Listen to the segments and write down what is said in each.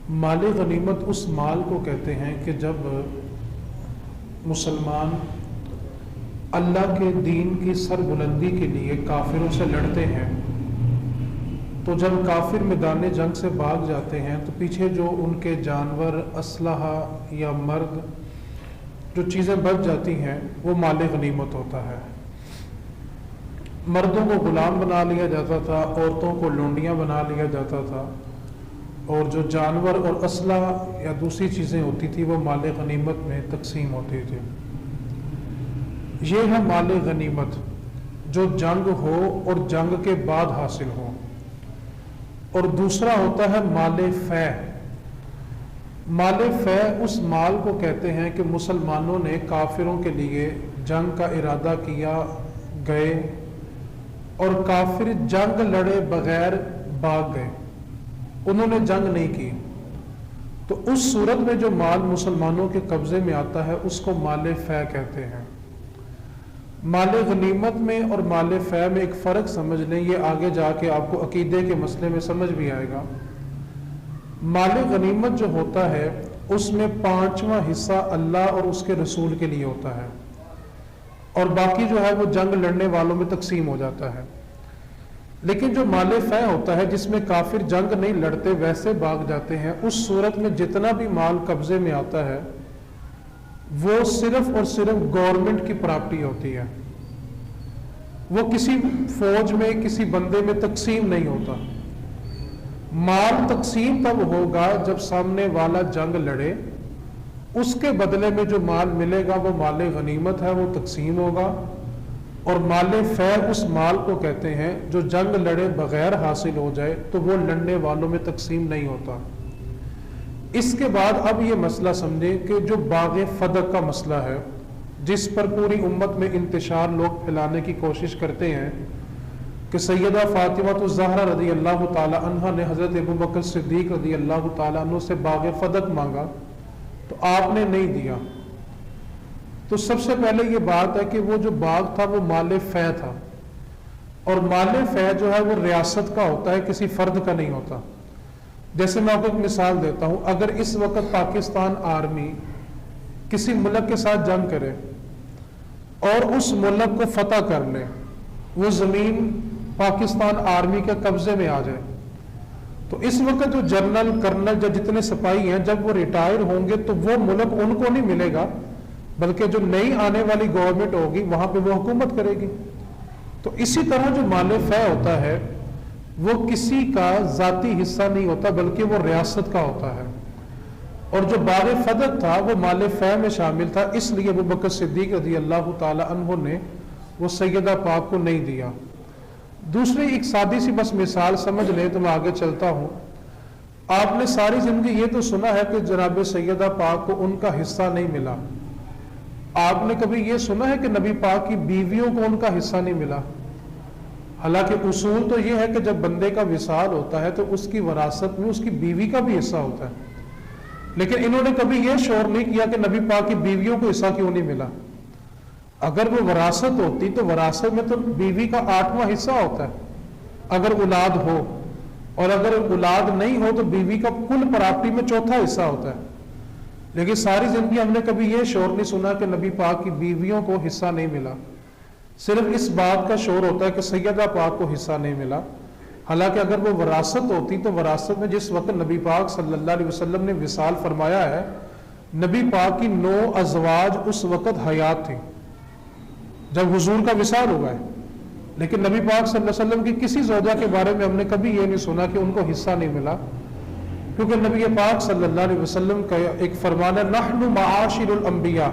مال غنیمت اس مال کو کہتے ہیں کہ جب مسلمان اللہ کے دین کی سربلندی کے لیے کافروں سے لڑتے ہیں، تو جب کافر میدان جنگ سے بھاگ جاتے ہیں تو پیچھے جو ان کے جانور، اسلحہ یا مرد، جو چیزیں بچ جاتی ہیں وہ مال غنیمت ہوتا ہے۔ مردوں کو غلام بنا لیا جاتا تھا، عورتوں کو لونڈیاں بنا لیا جاتا تھا، اور جو جانور اور اسلحہ یا دوسری چیزیں ہوتی تھی وہ مال غنیمت میں تقسیم ہوتی تھی۔ یہ ہے مال غنیمت جو جنگ ہو اور جنگ کے بعد حاصل ہو۔ اور دوسرا ہوتا ہے مال فے۔ مال فے اس مال کو کہتے ہیں کہ مسلمانوں نے کافروں کے لیے جنگ کا ارادہ کیا، گئے، اور کافر جنگ لڑے بغیر بھاگ گئے، انہوں نے جنگ نہیں کی، تو اس صورت میں جو مال مسلمانوں کے قبضے میں آتا ہے اس کو مال فے کہتے ہیں۔ مال غنیمت میں اور مال فے میں ایک فرق سمجھ لیں، یہ آگے جا کے آپ کو عقیدے کے مسئلے میں سمجھ بھی آئے گا۔ مال غنیمت جو ہوتا ہے اس میں 5واں حصہ اللہ اور اس کے رسول کے لیے ہوتا ہے، اور باقی جو ہے وہ جنگ لڑنے والوں میں تقسیم ہو جاتا ہے۔ لیکن جو مال فے ہوتا ہے جس میں کافر جنگ نہیں لڑتے، ویسے بھاگ جاتے ہیں، اس صورت میں جتنا بھی مال قبضے میں آتا ہے وہ صرف اور صرف گورنمنٹ کی پراپرٹی ہوتی ہے، وہ کسی فوج میں، کسی بندے میں تقسیم نہیں ہوتا۔ مال تقسیم تب ہوگا جب سامنے والا جنگ لڑے، اس کے بدلے میں جو مال ملے گا وہ مال غنیمت ہے، وہ تقسیم ہوگا۔ اور مال فے اس مال کو کہتے ہیں جو جنگ لڑے بغیر حاصل ہو جائے تو وہ لڑنے والوں میں تقسیم نہیں ہوتا۔ اس کے بعد اب یہ مسئلہ سمجھیں کہ جو باغ فدق کا مسئلہ ہے، جس پر پوری امت میں انتشار لوگ پھیلانے کی کوشش کرتے ہیں کہ سیدہ فاطمہ الزہرا رضی اللہ تعالی عنہ نے حضرت ابوبکر صدیق رضی اللہ تعالی عنہ سے باغ فدق مانگا تو آپ نے نہیں دیا۔ تو سب سے پہلے یہ بات ہے کہ وہ جو باغ تھا وہ مال فے تھا، اور مال فے جو ہے وہ ریاست کا ہوتا ہے، کسی فرد کا نہیں ہوتا۔ جیسے میں آپ کو ایک مثال دیتا ہوں، اگر اس وقت پاکستان آرمی کسی ملک کے ساتھ جنگ کرے اور اس ملک کو فتح کر لے، وہ زمین پاکستان آرمی کے قبضے میں آ جائے، تو اس وقت جو جنرل، کرنل یا جتنے سپاہی ہیں جب وہ ریٹائر ہوں گے تو وہ ملک ان کو نہیں ملے گا، بلکہ جو نئی آنے والی گورنمنٹ ہوگی وہاں پہ وہ حکومت کرے گی۔ تو اسی طرح جو مال فے ہوتا ہے وہ کسی کا ذاتی حصہ نہیں ہوتا بلکہ وہ ریاست کا ہوتا ہے، اور جو باغ فدق تھا وہ مال فے میں شامل تھا، اس لیے ابوبکر صدیق رضی اللہ تعالی عنہ نے وہ سیدہ پاک کو نہیں دیا۔ دوسری ایک سادی سی بس مثال سمجھ لیں تو میں آگے چلتا ہوں۔ آپ نے ساری زندگی یہ تو سنا ہے کہ جناب سیدہ پاک کو ان کا حصہ نہیں ملا، آپ نے کبھی یہ سنا ہے کہ نبی پاک کی بیویوں کو ان کا حصہ نہیں ملا؟ حالانکہ اصول تو یہ ہے کہ جب بندے کا وصال ہوتا ہے تو اس کی وراثت میں اس کی بیوی کا بھی حصہ ہوتا ہے، لیکن انہوں نے کبھی یہ شور نہیں کیا کہ نبی پاک کی بیویوں کو حصہ کیوں نہیں ملا۔ اگر وہ وراثت ہوتی تو وراثت میں تو بیوی کا 8واں حصہ ہوتا ہے اگر اولاد ہو، اور اگر اولاد نہیں ہو تو بیوی کا کل پراپرٹی میں 4تھا حصہ ہوتا ہے۔ لیکن ساری زندگی ہم نے کبھی یہ شور نہیں سنا کہ نبی پاک کی بیویوں کو حصہ نہیں ملا، صرف اس بات کا شور ہوتا ہے کہ سیدہ پاک کو حصہ نہیں ملا۔ حالانکہ اگر وہ وراثت ہوتی تو وراثت میں جس وقت نبی پاک صلی اللہ علیہ وسلم نے وصال فرمایا ہے، نبی پاک کی 9 ازواج اس وقت حیات تھی جب حضور کا وصال ہوا ہے، لیکن نبی پاک صلی اللہ علیہ وسلم کی کسی زوجہ کے بارے میں ہم نے کبھی یہ نہیں سنا کہ ان کو حصہ نہیں ملا، کیونکہ نبی پاک صلی اللہ علیہ وسلم کا ایک فرمان ہے، نحن معاشر الانبیاء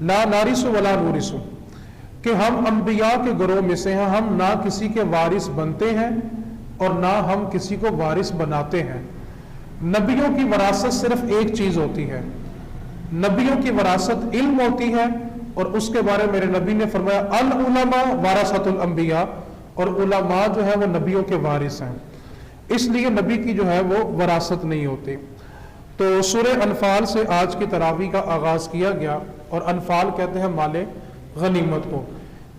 لا نارث ولا نورث، کہ ہم انبیاء کے گروہ میں سے ہیں، ہم نہ کسی کے وارث بنتے ہیں اور نہ ہم کسی کو وارث بناتے ہیں۔ نبیوں کی وراثت صرف ایک چیز ہوتی ہے، نبیوں کی وراثت علم ہوتی ہے، اور اس کے بارے میں میرے نبی نے فرمایا العلماء ورثۃ الانبیاء، اور علماء جو ہے وہ نبیوں کے وارث ہیں، اس لیے نبی کی جو ہے وہ وراثت نہیں ہوتی۔ تو سورہ انفال سے آج کی تراویح کا آغاز کیا گیا، اور انفال کہتے ہیں مال غنیمت کو۔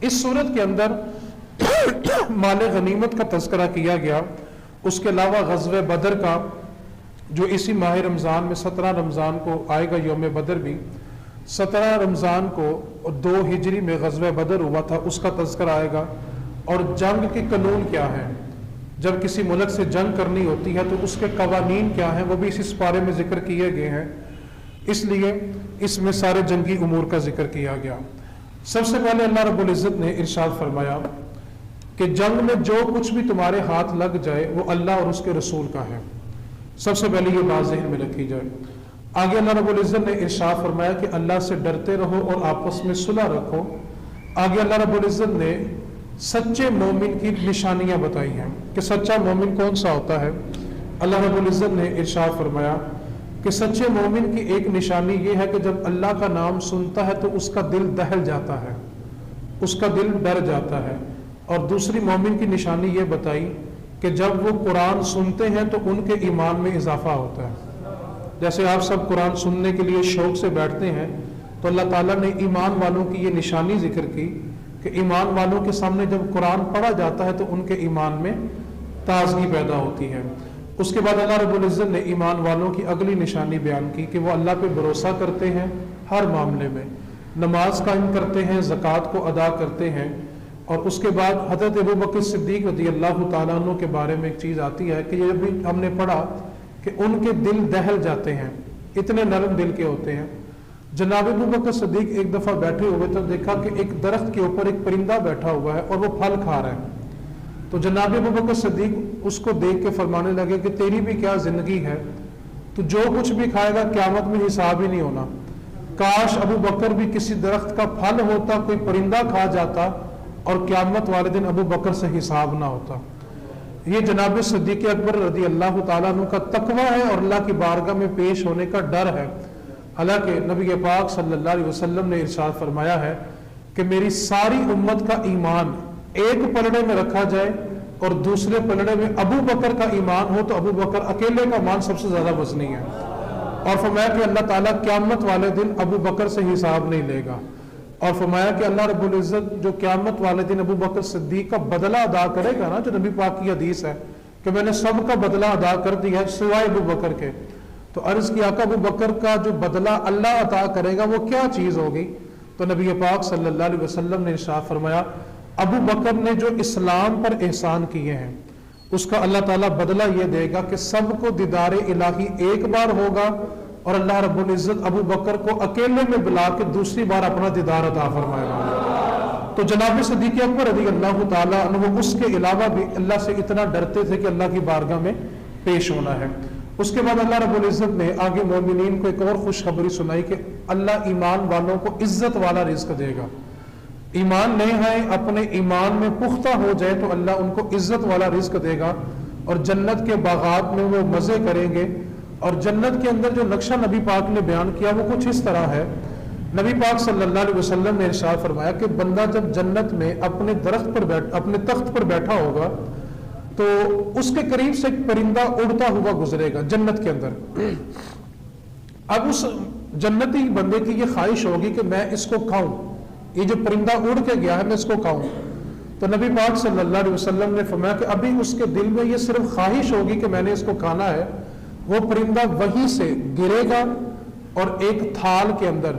اس صورت کے اندر مال غنیمت کا تذکرہ کیا گیا، اس کے علاوہ غزوہ بدر کا جو اسی ماہ رمضان میں 17 رمضان کو آئے گا یوم بدر بھی. 17 رمضان کو 2 ہجری میں غزوہ بدر ہوا تھا، اس کا تذکرہ آئے گا. اور جنگ کے قانون کیا ہے، جب کسی ملک سے جنگ کرنی ہوتی ہے تو اس کے قوانین کیا ہیں، وہ بھی اسی پارے میں ذکر کیے گئے ہیں. اس لیے اس میں سارے جنگی امور کا ذکر کیا گیا. سب سے پہلے اللہ رب العزت نے ارشاد فرمایا کہ جنگ میں جو کچھ بھی تمہارے ہاتھ لگ جائے وہ اللہ اور اس کے رسول کا ہے. سب سے پہلے یہ بات ذہن میں رکھی جائے. آگے اللہ رب العزت نے ارشاد فرمایا کہ اللہ سے ڈرتے رہو اور آپس میں صلح رکھو. آگے اللہ رب العزت نے سچے مومن کی نشانیاں بتائی ہیں کہ سچا مومن کون سا ہوتا ہے. اللہ رب العزت نے ارشاد فرمایا کہ سچے مومن کی ایک نشانی یہ ہے کہ جب اللہ کا نام سنتا ہے تو اس کا دل دہل جاتا ہے، اس کا دل ڈر جاتا ہے. اور دوسری مومن کی نشانی یہ بتائی کہ جب وہ قرآن سنتے ہیں تو ان کے ایمان میں اضافہ ہوتا ہے. جیسے آپ سب قرآن سننے کے لیے شوق سے بیٹھتے ہیں تو اللہ تعالیٰ نے ایمان والوں کی یہ نشانی ذکر کی کہ ایمان والوں کے سامنے جب قرآن پڑھا جاتا ہے تو ان کے ایمان میں تازگی پیدا ہوتی ہے. اس کے بعد اللہ رب العزت نے ایمان والوں کی اگلی نشانی بیان کی کہ وہ اللہ پہ بھروسہ کرتے ہیں ہر معاملے میں، نماز قائم کرتے ہیں، زکوٰۃ کو ادا کرتے ہیں. اور اس کے بعد حضرت ابوبکر صدیق رضی اللہ تعالیٰ عنہ کے بارے میں ایک چیز آتی ہے کہ یہ بھی ہم نے پڑھا کہ ان کے دل دہل جاتے ہیں، اتنے نرم دل کے ہوتے ہیں. جناب ابوبکر صدیق ایک دفعہ بیٹھے ہوئے تو دیکھا کہ ایک درخت کے اوپر ایک پرندہ بیٹھا ہوا ہے اور وہ پھل کھا رہا ہے. تو جناب ابوبکر صدیق اس کو دیکھ کے فرمانے لگے کہ تیری بھی کیا زندگی ہے، تو جو کچھ بھی کھائے گا قیامت میں حساب ہی نہیں ہونا. کاش ابو بکر بھی کسی درخت کا پھل ہوتا، کوئی پرندہ کھا جاتا اور قیامت والے دن ابو بکر سے حساب نہ ہوتا. یہ جناب صدیق اکبر رضی اللہ تعالیٰ عنہ کا تقویٰ ہے اور اللہ کی بارگاہ میں پیش ہونے کا ڈر ہے. حالانکہ نبی پاک صلی اللہ علیہ وسلم نے ارشاد فرمایا ہے کہ میری ساری امت کا ایمان ایک پلڑے میں رکھا جائے اور دوسرے پلڑے میں ابو بکر کا ایمان ہو تو ابو بکر اکیلے کا ایمان سب سے زیادہ وزنی ہے. اور فرمایا کہ اللہ تعالیٰ قیامت والے دن ابو بکر سے حساب نہیں لے گا. اور فرمایا کہ اللہ رب العزت جو قیامت والے دن ابو بکر صدیق کا بدلہ ادا کرے گا نا، جو نبی پاک کی حدیث ہے کہ میں نے سب کا بدلہ ادا کر دیا سوائے ابو بکر کے. تو عرض کیا کہ ابو بکر کا جو بدلہ اللہ عطا کرے گا وہ کیا چیز ہوگی؟ تو نبی پاک صلی اللہ علیہ وسلم نے ارشاد فرمایا ابو بکر نے جو اسلام پر احسان کیے ہیں اس کا اللہ تعالیٰ بدلہ یہ دے گا کہ سب کو دیدار الہی ایک بار ہوگا اور اللہ رب العزت ابو بکر کو اکیلے میں بلا کے دوسری بار اپنا دیدار عطا فرمائے گا. تو جناب صدیق اکبر رضی اللہ تعالیٰ عنہ اس کے علاوہ بھی اللہ سے اتنا ڈرتے تھے کہ اللہ کی بارگاہ میں پیش ہونا ہے. اس کے بعد اللہ رب العزت نے آگے مومنین کو ایک اور خوشخبری سنائی کہ اللہ ایمان والوں کو عزت والا رزق دے گا. ایمان نہیں ہے، اپنے ایمان میں پختہ ہو جائے تو اللہ ان کو عزت والا رزق دے گا اور جنت کے باغات میں وہ مزے کریں گے. اور جنت کے اندر جو نقشہ نبی پاک نے بیان کیا وہ کچھ اس طرح ہے. نبی پاک صلی اللہ علیہ وسلم نے ارشاد فرمایا کہ بندہ جب جنت میں اپنے درخت پر اپنے تخت پر بیٹھا ہوگا تو اس کے قریب سے ایک پرندہ اڑتا ہوا گزرے گا جنت کے اندر. اب اس جنتی بندے کی یہ خواہش ہوگی کہ میں اس کو کھاؤں، یہ جو پرندہ اڑ کے گیا ہے میں اس کو کھاؤں. تو نبی پاک صلی اللہ علیہ وسلم نے فرمایا کہ ابھی اس کے دل میں یہ صرف خواہش ہوگی کہ میں نے اس کو کھانا ہے، وہ پرندہ وہیں سے گرے گا اور ایک تھال کے اندر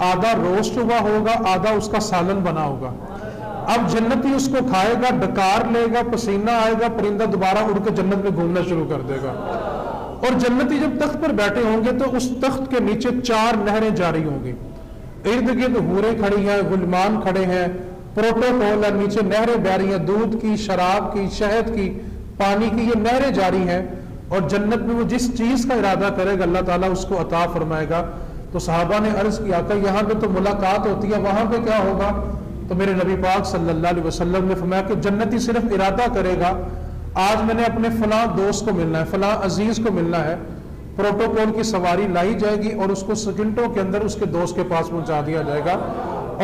آدھا روسٹ ہوا ہوگا، آدھا اس کا سالن بنا ہوگا. اب جنتی اس کو کھائے گا، ڈکار لے گا، پسینہ آئے گا، پرندہ دوبارہ اڑ کے جنت میں گھومنا شروع کر دے گا. اور جنتی جب تخت پر بیٹھے ہوں گے تو اس تخت کے نیچے 4 نہریں جاری ہوں گی. ارد گرد حوریں کھڑی ہیں، غلمان کھڑے ہیں، پروٹوکول ہے، نیچے نہریں بہ رہی ہیں، دودھ کی، شراب کی، شہد کی، پانی کی، یہ نہریں جاری ہیں. اور جنت میں وہ جس چیز کا ارادہ کرے گا اللہ تعالیٰ اس کو عطا فرمائے گا. تو صحابہ نے عرض کیا کہ یہاں پہ تو ملاقات ہوتی ہے، وہاں پہ کیا ہوگا؟ تو میرے نبی پاک صلی اللہ علیہ وسلم نے فرمایا کہ جنتی صرف ارادہ کرے گا آج میں نے اپنے فلاں دوست کو ملنا ہے، فلاں عزیز کو ملنا ہے. پروٹوکول کی سواری لائی جائے گی اور اس کو سیکنڈوں کے اندر اس کے دوست کے پاس پہنچا دیا جائے گا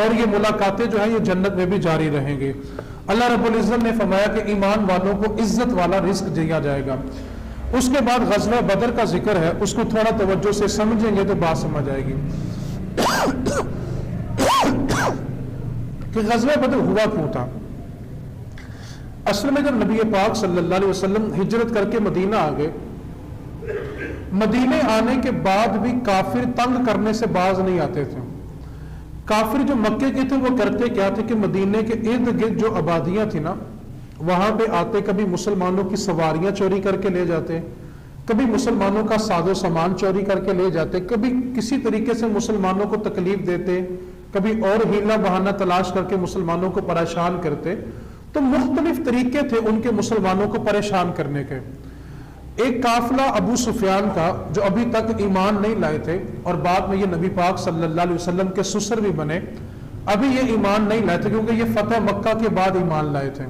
اور یہ ملاقاتیں جو ہیں یہ جنت میں بھی جاری رہیں گی. اللہ رب العزت نے فرمایا کہ ایمان والوں کو عزت والا رزق دیا جائے گا. اس کے بعد غزوہ بدر کا ذکر ہے، اس کو تھوڑا توجہ سے سمجھیں گے تو بات سمجھ آئے گی کہ غزوہ بدر ہوا کیوں تھا. اصل میں جب نبی پاک صلی اللہ علیہ وسلم ہجرت کر کے مدینہ آ گئے مدینے آنے کے بعد بھی کافر تنگ کرنے سے باز نہیں آتے تھے. کافر جو مکے کے تھے وہ کرتے کیا تھے کہ مدینے کے ارد گرد جو آبادیاں تھیں نا وہاں پہ آتے, کبھی مسلمانوں کی سواریاں چوری کر کے لے جاتے, کبھی مسلمانوں کا ساز و سامان چوری کر کے لے جاتے, کبھی کسی طریقے سے مسلمانوں کو تکلیف دیتے, کبھی اور ہیلا بہانہ تلاش کر کے مسلمانوں کو پریشان کرتے. تو مختلف طریقے تھے ان کے مسلمانوں کو پریشان کرنے کے. ایک قافلہ ابو سفیان کا جو ابھی تک ایمان نہیں لائے تھے اور بعد میں یہ نبی پاک صلی اللہ علیہ وسلم کے سسر بھی بنے, ابھی یہ ایمان نہیں لائے تھے کیونکہ یہ فتح مکہ کے بعد ایمان لائے تھے.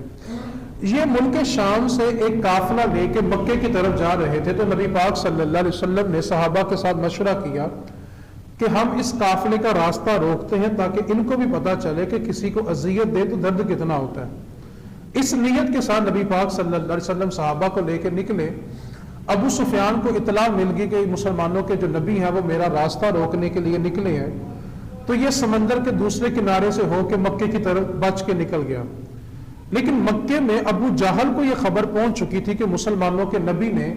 یہ ملک شام سے ایک قافلہ لے کے مکے کی طرف جا رہے تھے. تو نبی پاک صلی اللہ علیہ وسلم نے صحابہ کے ساتھ مشورہ کیا کہ ہم اس قافلے کا راستہ روکتے ہیں تاکہ ان کو بھی پتا چلے کہ کسی کو اذیت دے تو درد کتنا ہوتا ہے. اس نیت کے ساتھ نبی پاک صلی اللہ علیہ وسلم صحابہ کو لے کے نکلے. ابو سفیان کو اطلاع مل گئی کہ مسلمانوں کے جو نبی ہیں وہ میرا راستہ روکنے کے لیے نکلے ہیں. تو یہ سمندر کے دوسرے کنارے سے ہو کے مکے کی طرف بچ کے نکل گیا. لیکن مکے میں ابو جہل کو یہ خبر پہنچ چکی تھی کہ مسلمانوں کے نبی نے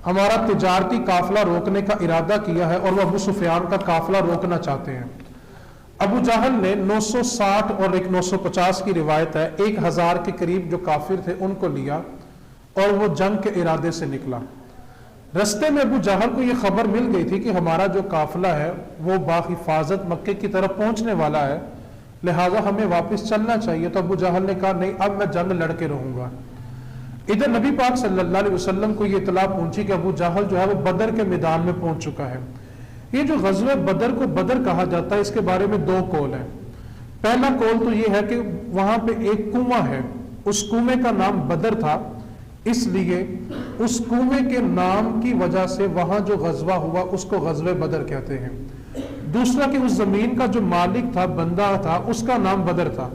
ہمارا تجارتی قافلہ روکنے کا ارادہ کیا ہے اور وہ ابو سفیان کا قافلہ روکنا چاہتے ہیں. ابو جہل نے 960 اور ایک 950 کی روایت ہے 1000 کے قریب جو کافر تھے ان کو لیا اور وہ جنگ کے ارادے سے نکلا. رستے میں ابو جہل کو یہ خبر مل گئی تھی کہ ہمارا جو قافلہ ہے وہ باحفاظت مکے کی طرف پہنچنے والا ہے, لہٰذا ہمیں واپس چلنا چاہیے. تو ابو جہل نے کہا نہیں, اب میں جنگ لڑ کے رہوں گا. ادھر نبی پاک صلی اللہ علیہ وسلم کو یہ اطلاع پہنچی کہ ابو جہل جو ہے وہ بدر کے میدان میں پہنچ چکا ہے. یہ جو غزوہ بدر کو بدر کہا جاتا ہے اس کے بارے میں 2 قول ہیں. پہلا قول تو یہ ہے کہ وہاں پہ ایک کنواں ہے, اس کنویں کا نام بدر تھا, اس لیے اس کنویں کے نام کی وجہ سے وہاں جو غزوہ ہوا اس کو غزوہ بدر کہتے ہیں. دوسرا کہ اس زمین کا جو مالک تھا, بندہ تھا, اس کا نام بدر تھا,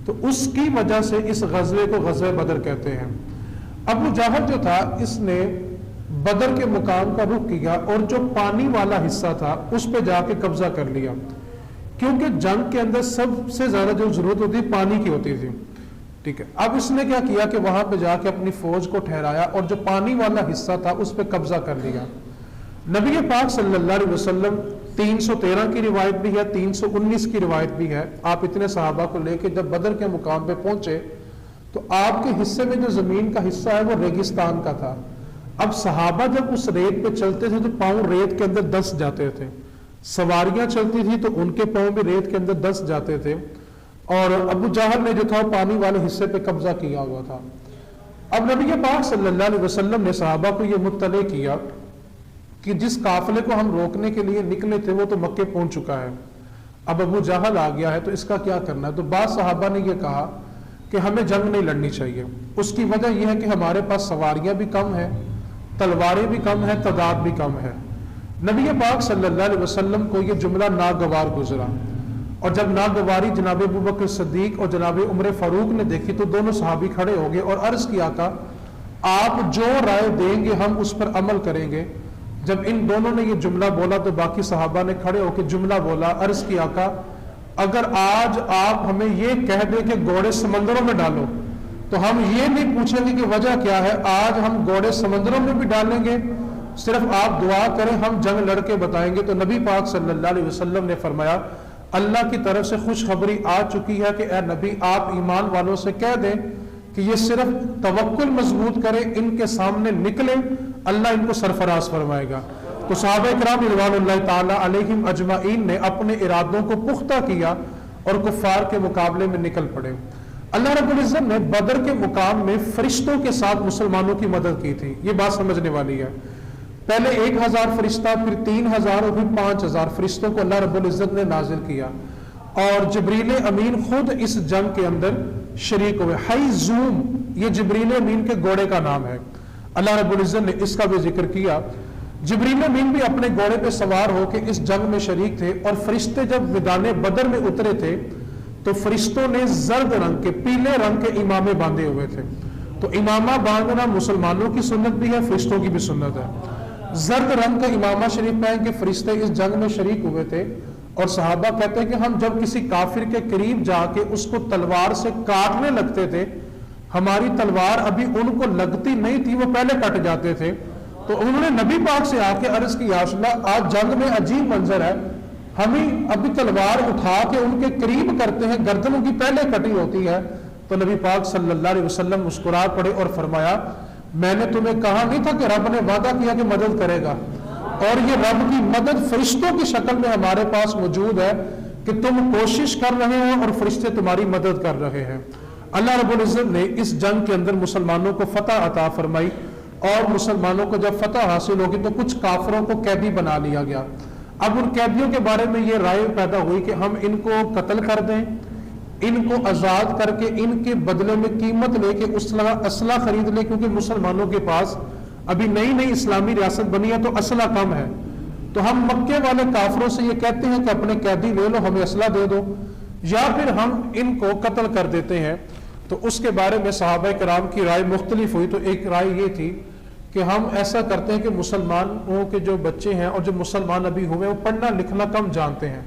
تو اس کی وجہ سے اس غزوے کو غزوہ بدر کہتے ہیں. ابو جہل جو تھا اس نے بدر کے مقام کا رخ کیا اور جو پانی والا حصہ تھا اس پہ جا کے قبضہ کر لیا, کیونکہ جنگ کے اندر سب سے زیادہ جو ضرورت ہوتی پانی کی ہوتی تھی. ٹھیک ہے, اب اس نے کیا کیا کہ وہاں پہ جا کے اپنی فوج کو ٹھہرایا اور جو پانی والا حصہ تھا اس پہ قبضہ کر لیا. نبی پاک صلی اللہ علیہ وسلم 313 کی روایت بھی ہے, 319 کی روایت بھی ہے, آپ اتنے صحابہ کو لے کے جب بدر کے مقام پہ پہنچے تو آپ کے حصے میں جو زمین کا حصہ ہے وہ ریگستان کا تھا. اب صحابہ جب اس ریت پہ چلتے تھے تو پاؤں ریت کے اندر دس جاتے تھے, سواریاں چلتی تھی تو ان کے پاؤں بھی ریت کے اندر دس جاتے تھے, اور ابو جہل نے جو تھا پانی والے حصے پہ قبضہ کیا ہوا تھا. اب نبی پاک صلی اللہ علیہ وسلم نے صحابہ کو یہ مطلع کیا کہ جس قافلے کو ہم روکنے کے لیے نکلے تھے وہ تو مکے پہنچ چکا ہے, اب ابو جہل آ گیا ہے تو اس کا کیا کرنا ہے. تو بعض صحابہ نے یہ کہا کہ ہمیں جنگ نہیں لڑنی چاہیے. اس کی وجہ یہ ہے کہ ہمارے پاس سواریاں بھی کم ہیں, تلواریں بھی کم ہیں, تعداد بھی کم ہے. نبی پاک صلی اللہ علیہ وسلم کو یہ جملہ ناگوار گزرا, اور جب ناگواری جناب ابوبکر صدیق اور جناب عمر فاروق نے دیکھی تو دونوں صحابی کھڑے ہو گئے اور عرض کیا, آقا آپ جو رائے دیں گے ہم اس پر عمل کریں گے. جب ان دونوں نے یہ جملہ بولا تو باقی صحابہ نے کھڑے ہو کے جملہ بولا, عرض کیا, آقا اگر آج آپ ہمیں یہ کہہ دیں کہ گھوڑے سمندروں میں ڈالو تو ہم یہ نہیں پوچھیں گے کہ وجہ کیا ہے, آج ہم گھوڑے سمندروں میں بھی ڈالیں گے, صرف آپ دعا کریں ہم جنگ لڑ کے بتائیں گے. تو نبی پاک صلی اللہ علیہ وسلم نے فرمایا اللہ کی طرف سے خوشخبری آ چکی ہے کہ اے نبی آپ ایمان والوں سے کہہ دیں کہ یہ صرف توکل مضبوط کریں, ان کے سامنے نکلیں, اللہ ان کو سرفراز فرمائے گا. تو صحابہ کرام رضوان اللہ تعالی علیہم اجمعین نے اپنے ارادوں کو پختہ کیا اور کفار کے مقابلے میں نکل پڑے. اللہ رب العزت نے بدر کے مقام میں فرشتوں کے ساتھ مسلمانوں کی مدد کی تھی, یہ بات سمجھنے والی ہے. پہلے 1000 فرشتہ, پھر 3000 اور پھر 5000 فرشتوں کو اللہ رب العزت نے نازل کیا, اور جبریل امین خود اس جنگ کے اندر شریک ہوئے. حیزوم یہ جبریل امین کے گھوڑے کا نام ہے, اللہ رب العزت نے اس کا بھی ذکر کیا. جبریل امین بھی اپنے گھوڑے پہ سوار ہو کے اس جنگ میں شریک تھے, اور فرشتے جب میدان بدر میں اترے تھے تو فرشتوں نے زرد رنگ کے, پیلے رنگ کے امامے باندھے ہوئے تھے. تو امامہ باندھنا مسلمانوں کی سنت بھی ہے, فرشتوں کی بھی سنت ہے. زرد رنگ کا امامہ شریف پہن کے فرشتے اس جنگ میں شریک ہوئے تھے, اور صحابہ کہتے ہیں کہ ہم جب کسی کافر کے قریب جا کے اس کو تلوار سے کاٹنے لگتے تھے, ہماری تلوار ابھی ان کو لگتی نہیں تھی, وہ پہلے کٹ جاتے تھے, تو انہوں نے نبی پاک سے آ کے عرض کی یا رسول اللہ آج جنگ میں عجیب منظر ہے، ہمیں ابھی تلوار اٹھا کے ان کے قریب کرتے ہیں، گردنوں کی پہلے کٹی ہوتی ہے۔ تو نبی پاک صلی اللہ علیہ وسلم مسکرا پڑے اور فرمایا میں نے تمہیں کہا نہیں تھا کہ رب نے وعدہ کیا کہ مدد کرے گا، اور یہ رب کی مدد فرشتوں کی شکل میں ہمارے پاس موجود ہے کہ تم کوشش کر رہے ہو اور فرشتے تمہاری مدد کر رہے ہیں۔ اللہ رب العزت نے اس جنگ کے اندر مسلمانوں کو فتح عطا فرمائی، اور مسلمانوں کو جب فتح حاصل ہوگی تو کچھ کافروں کو قیدی بنا لیا گیا۔ اب ان قیدیوں کے بارے میں یہ رائے پیدا ہوئی کہ ہم ان کو قتل کر دیں، ان کو آزاد کر کے ان کے بدلے میں قیمت لے کے اسلحہ خرید لیں، کیونکہ مسلمانوں کے پاس ابھی نئی نئی اسلامی ریاست بنی ہے تو اسلحہ کم ہے، تو ہم مکے والے کافروں سے یہ کہتے ہیں کہ اپنے قیدی لے لو، ہمیں اسلحہ دے دو، یا پھر ہم ان کو قتل کر دیتے ہیں۔ تو اس کے بارے میں صحابہ کرام کی رائے مختلف ہوئی۔ تو ایک رائے یہ تھی کہ ہم ایسا کرتے ہیں کہ مسلمانوں کے جو بچے ہیں اور جو مسلمان ابھی ہوئے وہ پڑھنا لکھنا کم جانتے ہیں،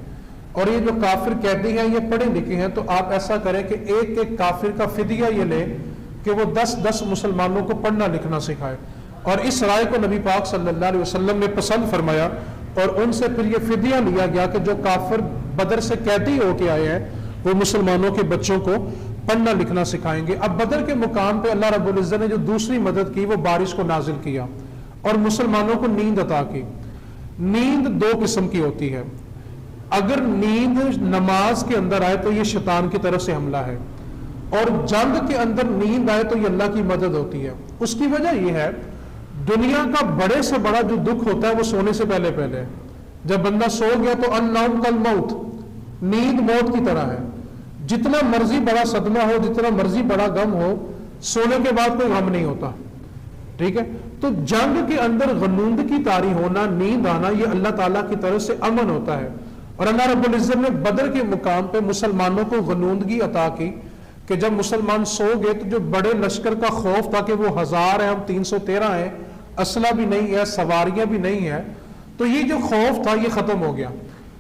اور یہ جو کافر قیدی ہیں یہ پڑھے لکھے ہیں، تو آپ ایسا کریں کہ ایک ایک کافر کا فدیہ یہ لے کہ وہ 10 مسلمانوں کو پڑھنا لکھنا سکھائے۔ اور اس رائے کو نبی پاک صلی اللہ علیہ وسلم نے پسند فرمایا، اور ان سے پھر یہ فدیہ لیا گیا کہ جو کافر بدر سے قیدی ہو کے آئے ہیں وہ مسلمانوں کے بچوں کو پڑھنا لکھنا سکھائیں گے۔ اب بدر کے مقام پہ اللہ رب العزت نے جو دوسری مدد کی وہ بارش کو نازل کیا اور مسلمانوں کو نیند عطا کی۔ نیند 2 قسم کی ہوتی ہے، اگر نیند نماز کے اندر آئے تو یہ شیطان کی طرف سے حملہ ہے، اور جنگ کے اندر نیند آئے تو یہ اللہ کی مدد ہوتی ہے۔ اس کی وجہ یہ ہے دنیا کا بڑے سے بڑا جو دکھ ہوتا ہے وہ سونے سے پہلے ہے۔ جب بندہ سو گیا تو النوم کالموت، نیند موت کی طرح ہے، جتنا مرضی بڑا صدمہ ہو، جتنا مرضی بڑا غم ہو، سونے کے بعد کوئی غم نہیں ہوتا، ٹھیک ہے۔ تو جنگ کے اندر غنوند کی طاری ہونا، نیند آنا، یہ اللہ تعالیٰ کی طرف سے امن ہوتا ہے، اور اللہ رب العزت نے بدر کے مقام پہ مسلمانوں کو غنوندگی عطا کی کہ جب مسلمان سو گئے تو جو بڑے لشکر کا خوف تھا کہ وہ 1000 ہیں، ہم 313 ہیں، اسلحہ بھی نہیں ہے، سواریاں بھی نہیں ہیں، تو یہ جو خوف تھا یہ ختم ہو گیا۔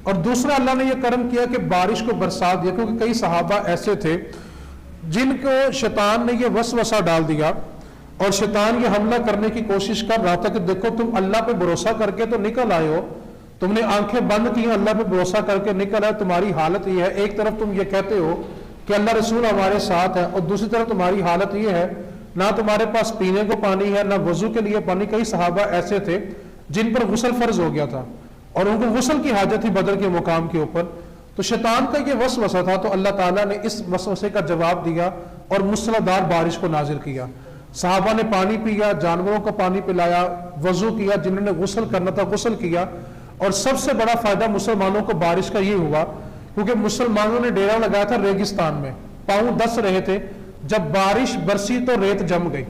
اور دوسرا اللہ نے یہ کرم کیا کہ بارش کو برسا دیا، کیونکہ کئی صحابہ ایسے تھے جن کو شیطان نے یہ وسوسہ ڈال دیا، اور شیطان یہ حملہ کرنے کی کوشش کر رہا تھا کہ دیکھو تم اللہ پہ بھروسہ کر کے تو نکل آئے ہو، تم نے آنکھیں بند کی ہیں، اللہ پہ بھروسہ کر کے نکل آئے، تمہاری حالت یہ ہے، ایک طرف تم یہ کہتے ہو کہ اللہ رسول ہمارے ساتھ ہے، اور دوسری طرف تمہاری حالت یہ ہے نہ تمہارے پاس پینے کو پانی ہے، نہ وضو کے لیے پانی۔ کئی صحابہ ایسے تھے جن پر غسل فرض ہو گیا تھا اور ان کو غسل کی حاجت تھی بدر کے مقام کے اوپر، تو شیطان کا یہ وسوسہ تھا، تو اللہ تعالیٰ نے اس وسوسے کا جواب دیا اور موسلادھار بارش کو نازل کیا۔ صحابہ نے پانی پیا، جانوروں کو پانی پلایا، وضو کیا، جنہوں نے غسل کرنا تھا غسل کیا، اور سب سے بڑا فائدہ مسلمانوں کو بارش کا یہ ہوا کیونکہ مسلمانوں نے ڈیرا لگایا تھا ریگستان میں، پاؤں دس رہے تھے، جب بارش برسی تو ریت جم گئی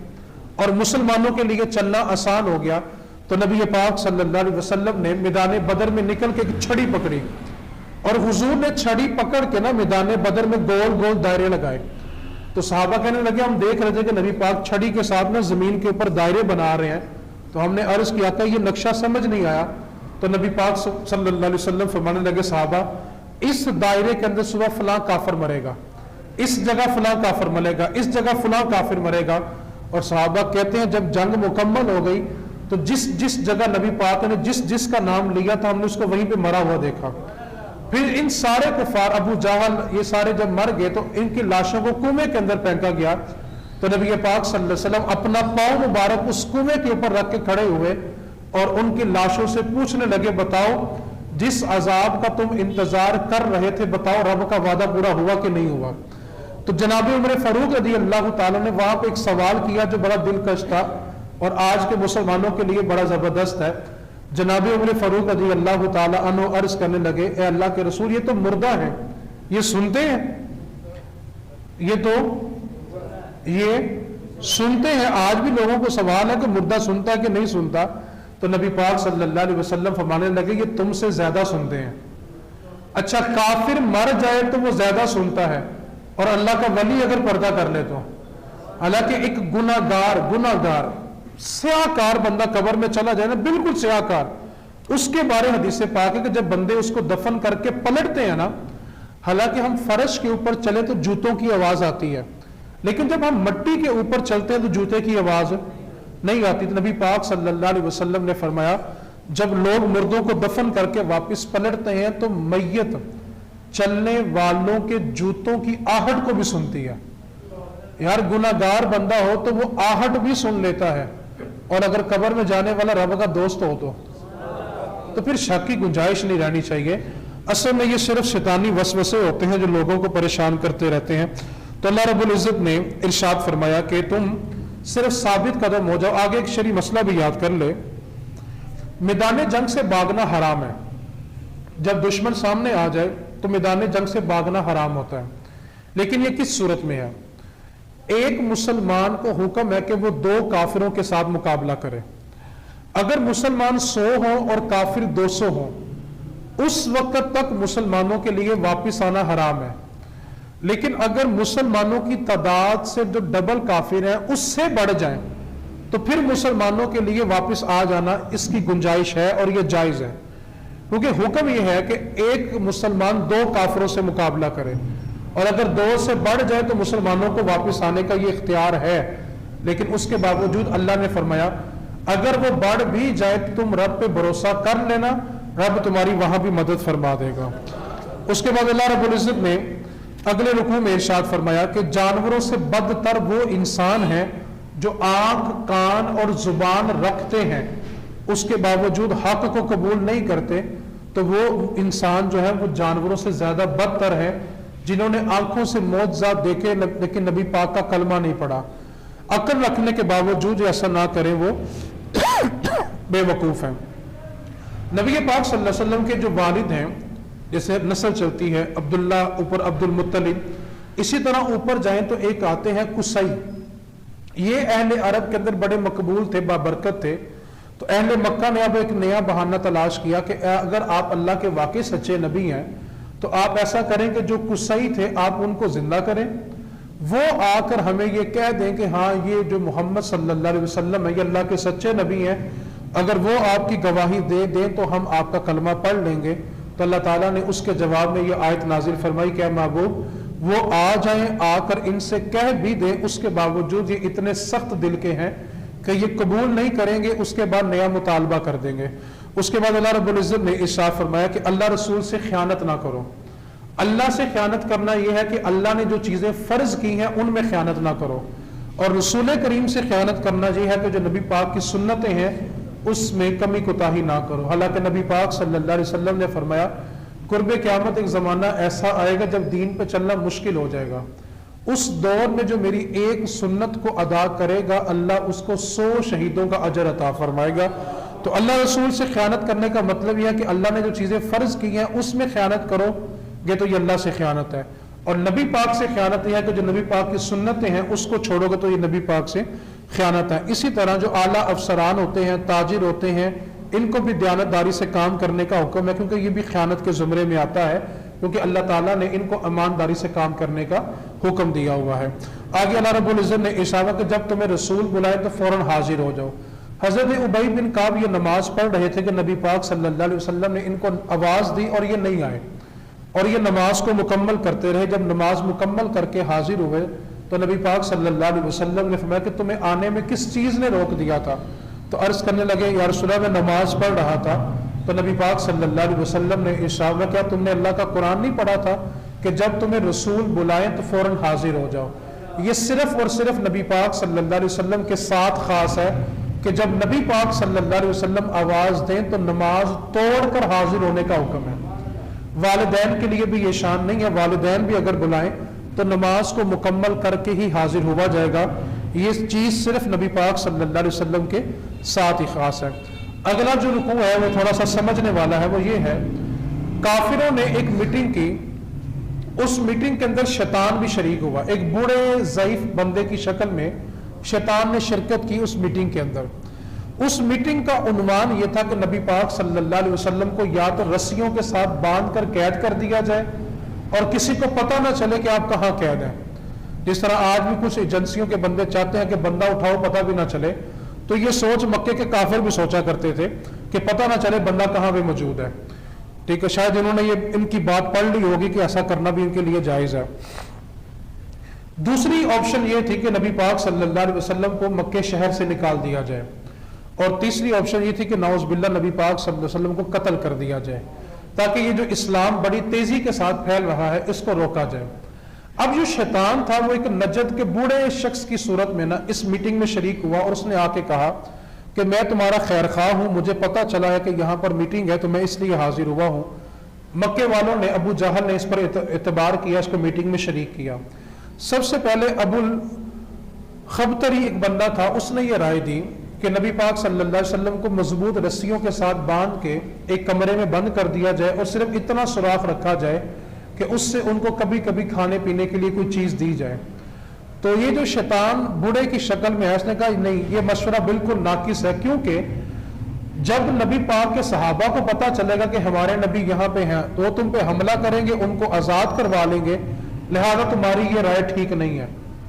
اور مسلمانوں کے لیے چلنا آسان ہو گیا۔ تو نبی پاک صلی اللہ علیہ وسلم نے میدان بدر میں نکل کے ایک چھڑی پکڑی، اور حضور نے چھڑی پکڑ کے نا میدان بدر میں گول گول دائرے لگائے۔ تو صحابہ کہنے لگے ہم دیکھ رہے تھے کہ نبی پاک چھڑی کے ساتھ نا زمین کے اوپر دائرے بنا رہے ہیں، تو ہم نے عرض کیا کہ یہ نقشہ سمجھ نہیں آیا، تو نبی پاک صلی اللہ علیہ وسلم فرمانے لگے صحابہ اس دائرے کے اندر صبح فلاں کافر مرے گا، اس جگہ فلاں کافر مرے گا، اس جگہ فلاں کافر مرے گا۔ اور صحابہ کہتے ہیں جب جنگ مکمل ہو گئی تو جس جس جگہ نبی پاک نے جس جس کا نام لیا تھا ہم نے اس کو وہیں پہ مرا ہوا دیکھا۔ پھر ان سارے کفار ابو جہل یہ سارے جب مر گئے تو ان کی لاشوں کو کنویں کے اندر پھینکا گیا، تو نبی پاک صلی اللہ علیہ وسلم اپنا پاؤں مبارک اس کنویں کے اوپر رکھ کے کھڑے ہوئے اور ان کی لاشوں سے پوچھنے لگے بتاؤ جس عذاب کا تم انتظار کر رہے تھے بتاؤ رب کا وعدہ پورا ہوا کہ نہیں ہوا۔ تو جناب عمر فاروق رضی اللہ تعالیٰ نے وہاں پہ ایک سوال کیا جو بڑا دلکش تھا اور آج کے مسلمانوں کے لیے بڑا زبردست ہے۔ جناب عمر فاروق رضی اللہ تعالیٰ عنہ عرض کرنے لگے اے اللہ کے رسول یہ تو مردہ ہیں، یہ سنتے ہیں، یہ سنتے ہیں۔ آج بھی لوگوں کو سوال ہے کہ مردہ سنتا ہے کہ نہیں سنتا، تو نبی پاک صلی اللہ علیہ وسلم فرمانے لگے یہ تم سے زیادہ سنتے ہیں۔ اچھا کافر مر جائے تو وہ زیادہ سنتا ہے اور اللہ کا ولی اگر پردہ کر لے تو، حالانکہ ایک گناہگار سیاہکار بندہ قبر میں چلا جائے نا بالکل سیاہکار، اس کے بارے حدیث پاک ہے کہ جب بندے اس کو دفن کر کے پلٹتے ہیں نا، حالانکہ ہم فرش کے اوپر چلے تو جوتوں کی آواز آتی ہے، لیکن جب ہم مٹی کے اوپر چلتے ہیں تو جوتے کی آواز نہیں آتی تو نبی پاک صلی اللہ علیہ وسلم نے فرمایا جب لوگ مردوں کو دفن کر کے واپس پلٹتے ہیں تو میت چلنے والوں کے جوتوں کی آہٹ کو بھی سنتی ہے. یار گناہگار بندہ ہو تو وہ آہٹ بھی سن لیتا ہے، اور اگر قبر میں جانے والا رب کا دوست ہو تو پھر شک کی گنجائش نہیں رہنی چاہیے. اصل میں یہ صرف شیطانی وسوسے ہوتے ہیں جو لوگوں کو پریشان کرتے رہتے ہیں. تو اللہ رب العزت نے ارشاد فرمایا کہ تم صرف ثابت قدم ہو جاؤ. آگے ایک شرعی مسئلہ بھی یاد کر لے، میدان جنگ سے بھاگنا حرام ہے. جب دشمن سامنے آ جائے تو میدان جنگ سے بھاگنا حرام ہوتا ہے، لیکن یہ کس صورت میں ہے؟ ایک مسلمان کو حکم ہے کہ وہ 2 کافروں کے ساتھ مقابلہ کرے. اگر مسلمان 100 ہوں اور کافر 200 ہوں، اس وقت تک مسلمانوں کے لیے واپس آنا حرام ہے. لیکن اگر مسلمانوں کی تعداد سے جو ڈبل کافر ہیں اس سے بڑھ جائیں تو پھر مسلمانوں کے لیے واپس آ جانا اس کی گنجائش ہے اور یہ جائز ہے. کیونکہ حکم یہ ہے کہ ایک مسلمان 2 کافروں سے مقابلہ کرے، اور اگر 2 سے بڑھ جائے تو مسلمانوں کو واپس آنے کا یہ اختیار ہے. لیکن اس کے باوجود اللہ نے فرمایا اگر وہ بڑھ بھی جائے تو تم رب پہ بھروسہ کر لینا، رب تمہاری وہاں بھی مدد فرما دے گا. اس کے بعد اللہ رب العزت نے اگلے رکوع میں ارشاد فرمایا کہ جانوروں سے بدتر وہ انسان ہیں جو آنکھ، کان اور زبان رکھتے ہیں اس کے باوجود حق کو قبول نہیں کرتے. تو وہ انسان جو ہے وہ جانوروں سے زیادہ بدتر ہے جنہوں نے آنکھوں سے معجزات دیکھے لیکن نبی پاک کا کلمہ نہیں پڑھا. عقل رکھنے کے باوجود جو ایسا نہ کریں وہ بے وقوف ہیں. نبی پاک صلی اللہ علیہ وسلم کے جو والد ہیں، جیسے نسل چلتی ہے عبداللہ اوپر عبد المطلب، اسی طرح اوپر جائیں تو ایک آتے ہیں قصی. یہ اہل عرب کے اندر بڑے مقبول تھے، بابرکت تھے. تو اہل مکہ نے اب ایک نیا بہانہ تلاش کیا کہ اگر آپ اللہ کے واقعی سچے نبی ہیں تو آپ ایسا کریں کہ جو قصی تھے آپ ان کو زندہ کریں، وہ آ کر ہمیں یہ کہہ دیں کہ ہاں یہ جو محمد صلی اللہ علیہ وسلم ہے یہ اللہ کے سچے نبی ہیں. اگر وہ آپ کی گواہی دے دیں تو ہم آپ کا کلمہ پڑھ لیں گے. تو اللہ تعالیٰ نے اس کے جواب میں یہ آیت نازل فرمائی کہ اے محبوب وہ آ جائیں، آ کر ان سے کہہ بھی دیں، اس کے باوجود یہ اتنے سخت دل کے ہیں کہ یہ قبول نہیں کریں گے، اس کے بعد نیا مطالبہ کر دیں گے. اس کے بعد اللہ رب العزت نے ارشاد فرمایا کہ اللہ رسول سے خیانت نہ کرو. اللہ سے خیانت کرنا یہ ہے کہ اللہ نے جو چیزیں فرض کی ہیں ان میں خیانت نہ کرو، اور رسول کریم سے خیانت کرنا یہ ہے کہ جو نبی پاک کی سنتیں ہیں اس میں کمی کوتاہی نہ کرو. حالانکہ نبی پاک صلی اللہ علیہ وسلم نے فرمایا قرب قیامت ایک زمانہ ایسا آئے گا جب دین پہ چلنا مشکل ہو جائے گا. اس دور میں جو میری ایک سنت کو ادا کرے گا اللہ اس کو 100 شہیدوں کا اجر عطا فرمائے گا. تو اللہ رسول سے خیانت کرنے کا مطلب یہ ہے کہ اللہ نے جو چیزیں فرض کی ہیں اس میں خیانت کرو گے تو یہ اللہ سے خیانت ہے، اور نبی پاک سے خیانت یہ ہے کہ جو نبی پاک کی سنتیں ہیں اس کو چھوڑو گے تو یہ نبی پاک سے خیانت ہے. اسی طرح جو اعلیٰ افسران ہوتے ہیں، تاجر ہوتے ہیں، ان کو بھی دیانتداری سے کام کرنے کا حکم ہے، کیونکہ یہ بھی خیانت کے زمرے میں آتا ہے، کیونکہ اللہ تعالیٰ نے ان کو ایمانداری سے کام کرنے کا حکم دیا ہوا ہے. آگے اللہ رب العزت نے ارشاد کہ جب تمہیں رسول بلائے تو فوراً حاضر ہو جاؤ. حضرت ابی بن کعب یہ نماز پڑھ رہے تھے کہ نبی پاک صلی اللہ علیہ وسلم نے ان کو آواز دی اور یہ نہیں آئے، اور یہ نماز کو مکمل کرتے رہے. جب نماز مکمل کر کے حاضر ہوئے تو نبی پاک صلی اللہ علیہ وسلم نے فرمایا کہ تمہیں آنے میں کس چیز نے روک دیا تھا؟ تو عرض کرنے لگے یا رسول اللہ میں نماز پڑھ رہا تھا. تو نبی پاک صلی اللہ علیہ وسلم نے ارشاد کیا تم نے اللہ کا قرآن نہیں پڑھا تھا کہ جب تمہیں رسول بلائیں تو فوراً حاضر ہو جاؤ؟ یہ صرف اور صرف نبی پاک صلی اللہ علیہ وسلم کے ساتھ خاص ہے کہ جب نبی پاک صلی اللہ علیہ وسلم آواز دیں تو نماز توڑ کر حاضر ہونے کا حکم ہے. والدین کے لیے بھی یہ شان نہیں ہے، والدین بھی اگر بلائیں تو نماز کو مکمل کر کے ہی حاضر ہوا جائے گا. یہ چیز صرف نبی پاک صلی اللہ علیہ وسلم کے ساتھ ہی خاص ہے. اگلا جو رکوع ہے وہ تھوڑا سا سمجھنے والا ہے، وہ یہ ہے کافروں نے ایک میٹنگ کی، اس میٹنگ کے اندر شیطان بھی شریک ہوا. ایک بوڑھے ضعیف بندے کی شکل میں شیطان نے شرکت کی اس میٹنگ کے اندر. اس میٹنگ کا عنوان یہ تھا کہ نبی پاک صلی اللہ علیہ وسلم کو یا تو رسیوں کے ساتھ باندھ کر قید کر دیا جائے اور کسی کو پتہ نہ چلے کہ آپ کہاں قید ہیں. جس طرح آج بھی کچھ ایجنسیوں کے بندے چاہتے ہیں کہ بندہ اٹھاؤ پتہ بھی نہ چلے، تو یہ سوچ مکے کے کافر بھی سوچا کرتے تھے کہ پتہ نہ چلے بندہ کہاں پہ موجود ہے. ٹھیک ہے، شاید انہوں نے یہ ان کی بات پڑھ لی ہوگی کہ ایسا کرنا بھی ان کے لیے جائز ہے. دوسری آپشن یہ تھی کہ نبی پاک صلی اللہ علیہ وسلم کو مکے شہر سے نکال دیا جائے، اور تیسری آپشن یہ تھی کہ نعوذ باللہ نبی پاک صلی اللہ علیہ وسلم کو قتل کر دیا جائے، تاکہ یہ جو اسلام بڑی تیزی کے ساتھ پھیل رہا ہے اس کو روکا جائے۔ اب جو شیطان تھا وہ ایک نجد کے بوڑھے شخص کی صورت میں نا اس میٹنگ میں شریک ہوا، اور اس نے آ کے کہا کہ میں تمہارا خیر خواہ ہوں، مجھے پتا چلا ہے کہ یہاں پر میٹنگ ہے تو میں اس لیے حاضر ہوا ہوں۔ مکے والوں نے، ابو جہل نے اس پر اعتبار کیا، اس کو میٹنگ میں شریک کیا۔ سب سے پہلے ابو الخبتری ایک بندہ تھا، اس نے یہ رائے دی کہ نبی پاک صلی اللہ علیہ وسلم کو مضبوط رسیوں کے ساتھ باندھ کے ایک کمرے میں بند کر دیا جائے، اور صرف اتنا سوراخ رکھا جائے کہ اس سے ان کو کبھی کبھی کھانے پینے کے لیے کوئی چیز دی جائے۔ تو یہ جو شیطان بوڑھے کی شکل میں ہے، اس نے کہا نہیں، یہ مشورہ بالکل ناقص ہے، کیونکہ جب نبی پاک کے صحابہ کو پتا چلے گا کہ ہمارے نبی یہاں پہ ہیں تو وہ تم پہ حملہ کریں گے، ان کو آزاد کروا لیں گے، لہذا تمہاری یہ رائے ٹھیک نہیں ہے۔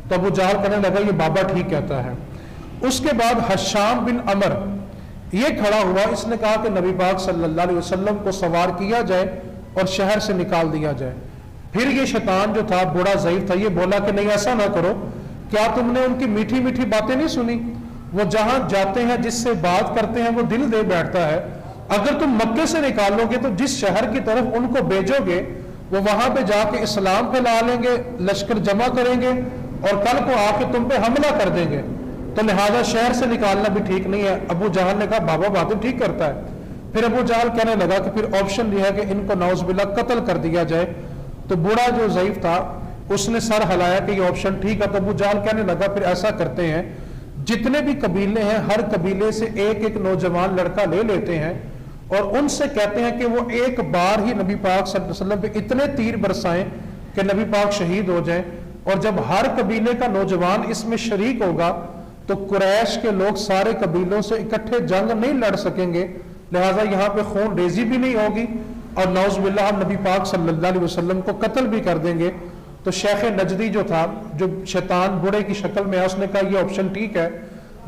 تو ابو جہل کہنے لگا یہ بابا ٹھیک کہتا ہے۔ اس کے بعد حشام بن عمر یہ کھڑا ہوا، اس نے کہا کہ نبی پاک صلی اللہ علیہ وسلم کو سوار کیا جائے اور شہر سے نکال دیا جائے۔ پھر یہ شیطان جو تھا بڑا ضعیف تھا، یہ بولا کہ نہیں ایسا نہ کرو، کیا تم نے ان کی میٹھی میٹھی باتیں نہیں سنی؟ وہ جہاں جاتے ہیں جس سے بات کرتے ہیں وہ دل دے بیٹھتا ہے، اگر تم مکے سے نکالو گے تو جس شہر کی طرف ان کو بھیجو گے وہ وہاں پہ جا کے اسلام پھیلا لیں گے، لشکر جمع کریں گے اور کل کو آ کے تم پہ حملہ کر دیں گے، تو لہذا شہر سے نکالنا بھی ٹھیک نہیں ہے۔ ابو جہل نے کہا بابا باتیں ٹھیک کرتا ہے۔ پھر ابو جہل کہنے لگا کہ پھر آپشن یہ ہے کہ ان کو نعوذ باللہ قتل کر دیا جائے۔ تو بوڑھا جو ضعیف تھا اس نے سر ہلایا کہ یہ آپشن ٹھیک ہے۔ تو ابو جہل کہنے لگا پھر ایسا کرتے ہیں، جتنے بھی قبیلے ہیں ہر قبیلے سے ایک ایک نوجوان لڑکا لے لیتے ہیں اور ان سے کہتے ہیں کہ وہ ایک بار ہی نبی پاک صلی اللہ علیہ وسلم پہ اتنے تیر برسائیں کہ نبی پاک شہید ہو جائیں، اور جب ہر قبیلے کا نوجوان اس میں شریک ہوگا تو قریش کے لوگ سارے قبیلوں سے اکٹھے جنگ نہیں لڑ سکیں گے، لہٰذا یہاں پہ خون ریزی بھی نہیں ہوگی، اور نعوذ باللہ ہم نبی پاک صلی اللہ علیہ وسلم کو قتل بھی کر دیں گے۔ تو شیخ نجدی جو تھا، جو شیطان بوڑھے کی شکل میں ہے، اس نے کہا یہ آپشن ٹھیک ہے۔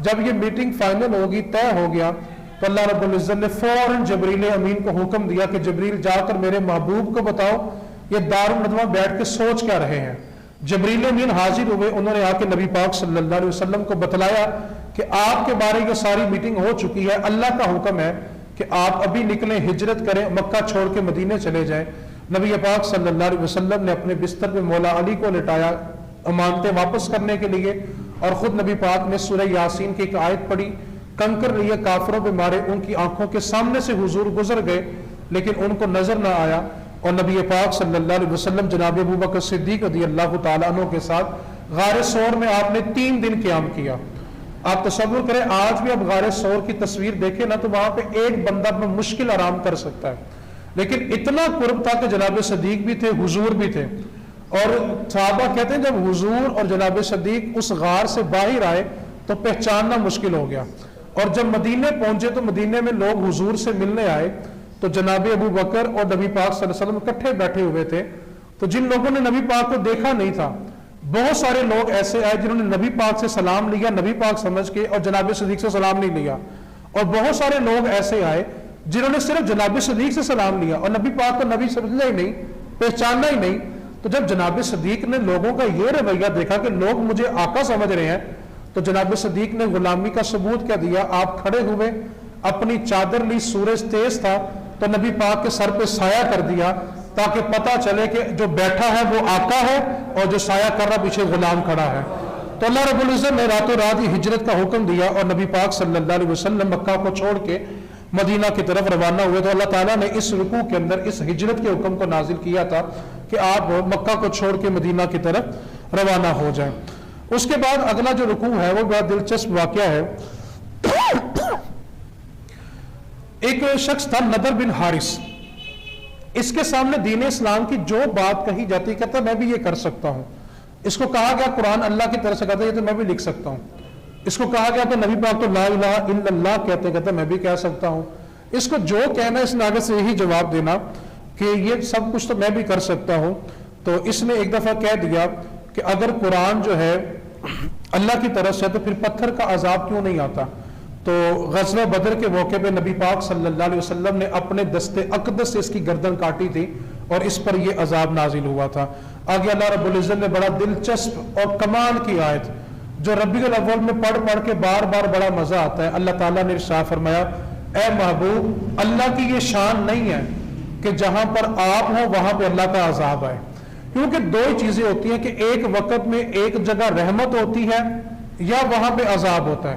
جب یہ میٹنگ فائنل ہوگی، طے ہو گیا، تو اللہ رب العزت نے فوراً جبریل امین کو حکم دیا کہ جبریل جا کر میرے محبوب کو بتاؤ یہ دارالندوہ بیٹھ کے سوچ کیا رہے ہیں۔ جبریل امین حاضر ہوئے، انہوں نے آ کے نبی پاک صلی اللہ علیہ وسلم کو بتلایا کہ آپ کے بارے یہ ساری میٹنگ ہو چکی ہے، اللہ کا حکم ہے کہ آپ ابھی نکلیں، ہجرت کریں، مکہ چھوڑ کے مدینے چلے جائیں۔ نبی پاک صلی اللہ علیہ وسلم نے اپنے بستر پہ مولا علی کو لٹایا امانتیں واپس کرنے کے لیے، اور خود نبی پاک نے سورہ یاسین کی ایک آیت پڑھی، کنکر لیے کافروں پہ مارے، ان کی آنکھوں کے سامنے سے حضور گزر گئے لیکن ان کو نظر نہ آیا، اور نبی پاک صلی اللہ علیہ وسلم جناب ابوبکر صدیق رضی اللہ تعالیٰ عنہ کے ساتھ غار سور میں آپ نے 3 دن قیام کیا۔ آپ تصور کریں آج بھی اب غار سور کی تصویر دیکھیں نا تو وہاں پہ ایک بندہ میں مشکل آرام کر سکتا ہے، لیکن اتنا قرب تھا کہ جناب صدیق بھی تھے، حضور بھی تھے، اور صحابہ کہتے ہیں جب حضور اور جناب صدیق اس غار سے باہر آئے تو پہچاننا مشکل ہو گیا، اور جب مدینے پہنچے تو مدینے میں لوگ حضور سے ملنے آئے تو جناب ابو بکر اور نبی پاک صلی اللہ علیہ وسلم اکٹھے بیٹھے ہوئے تھے، تو جن لوگوں نے نبی پاک کو دیکھا نہیں تھا، بہت سارے لوگ ایسے آئے جنہوں نے نبی پاک سے سلام لیا نبی پاک سمجھ کے، اور جناب صدیق سے سلام نہیں لیا، اور بہت سارے لوگ ایسے آئے جنہوں نے صرف جناب صدیق سے سلام لیا اور نبی پاک کو نبی سمجھنا ہی نہیں، پہچاننا ہی نہیں۔ تو جب جناب صدیق نے لوگوں کا یہ رویہ دیکھا کہ لوگ مجھے آقا سمجھ رہے ہیں، تو جناب صدیق نے غلامی کا ثبوت کیا دیا، آپ کھڑے ہوئے، اپنی چادر لی، سورج تیز تھا تو نبی پاک کے سر پہ سایہ کر دیا تاکہ پتہ چلے کہ جو بیٹھا ہے وہ آقا ہے اور جو سایہ کر رہا پیچھے غلام کھڑا ہے۔ تو اللہ رب العزت نے راتوں رات ہی ہجرت کا حکم دیا اور نبی پاک صلی اللہ علیہ وسلم مکہ کو چھوڑ کے مدینہ کی طرف روانہ ہوئے۔ تو اللہ تعالیٰ نے اس رکوع کے اندر اس ہجرت کے حکم کو نازل کیا تھا کہ آپ مکہ کو چھوڑ کے مدینہ کی طرف روانہ ہو جائیں۔ اس کے بعد اگلا جو رکوع ہے وہ بہت دلچسپ واقعہ ہے۔ ایک شخص تھا نضر بن حارث، اس کے سامنے دین اسلام کی جو بات کہی جاتی کہتا میں بھی یہ کر سکتا ہوں۔ اس کو کہا گیا قرآن اللہ کی طرف سے کہتا ہے یہ تو میں بھی لکھ سکتا ہوں۔ اس کو کہا گیا کہ نبی پاک تو لا الہ الا اللہ کہتے کہتا میں بھی کہہ سکتا ہوں۔ اس کو جو کہنا اس نے آگے سے یہی جواب دینا کہ یہ سب کچھ تو میں بھی کر سکتا ہوں۔ تو اس نے ایک دفعہ کہہ دیا کہ اگر قرآن جو ہے اللہ کی طرف سے تو پھر پتھر کا عذاب کیوں نہیں آتا؟ تو غزوہ بدر کے موقع پہ نبی پاک صلی اللہ علیہ وسلم نے اپنے دستے اقدس سے اس کی گردن کاٹی تھی اور اس پر یہ عذاب نازل ہوا تھا۔ آگے اللہ رب العزت نے بڑا دلچسپ اور کمال کی آیت جو ربیع الاول میں پڑھ پڑھ کے بار بار بڑا مزہ آتا ہے، اللہ تعالیٰ نے ارشاد فرمایا اے محبوب اللہ کی یہ شان نہیں ہے کہ جہاں پر آپ ہوں وہاں پہ اللہ کا عذاب آئے، کیونکہ دو ہی چیزیں ہوتی ہیں کہ ایک وقت میں ایک جگہ رحمت ہوتی ہے یا وہاں پہ عذاب ہوتا ہے۔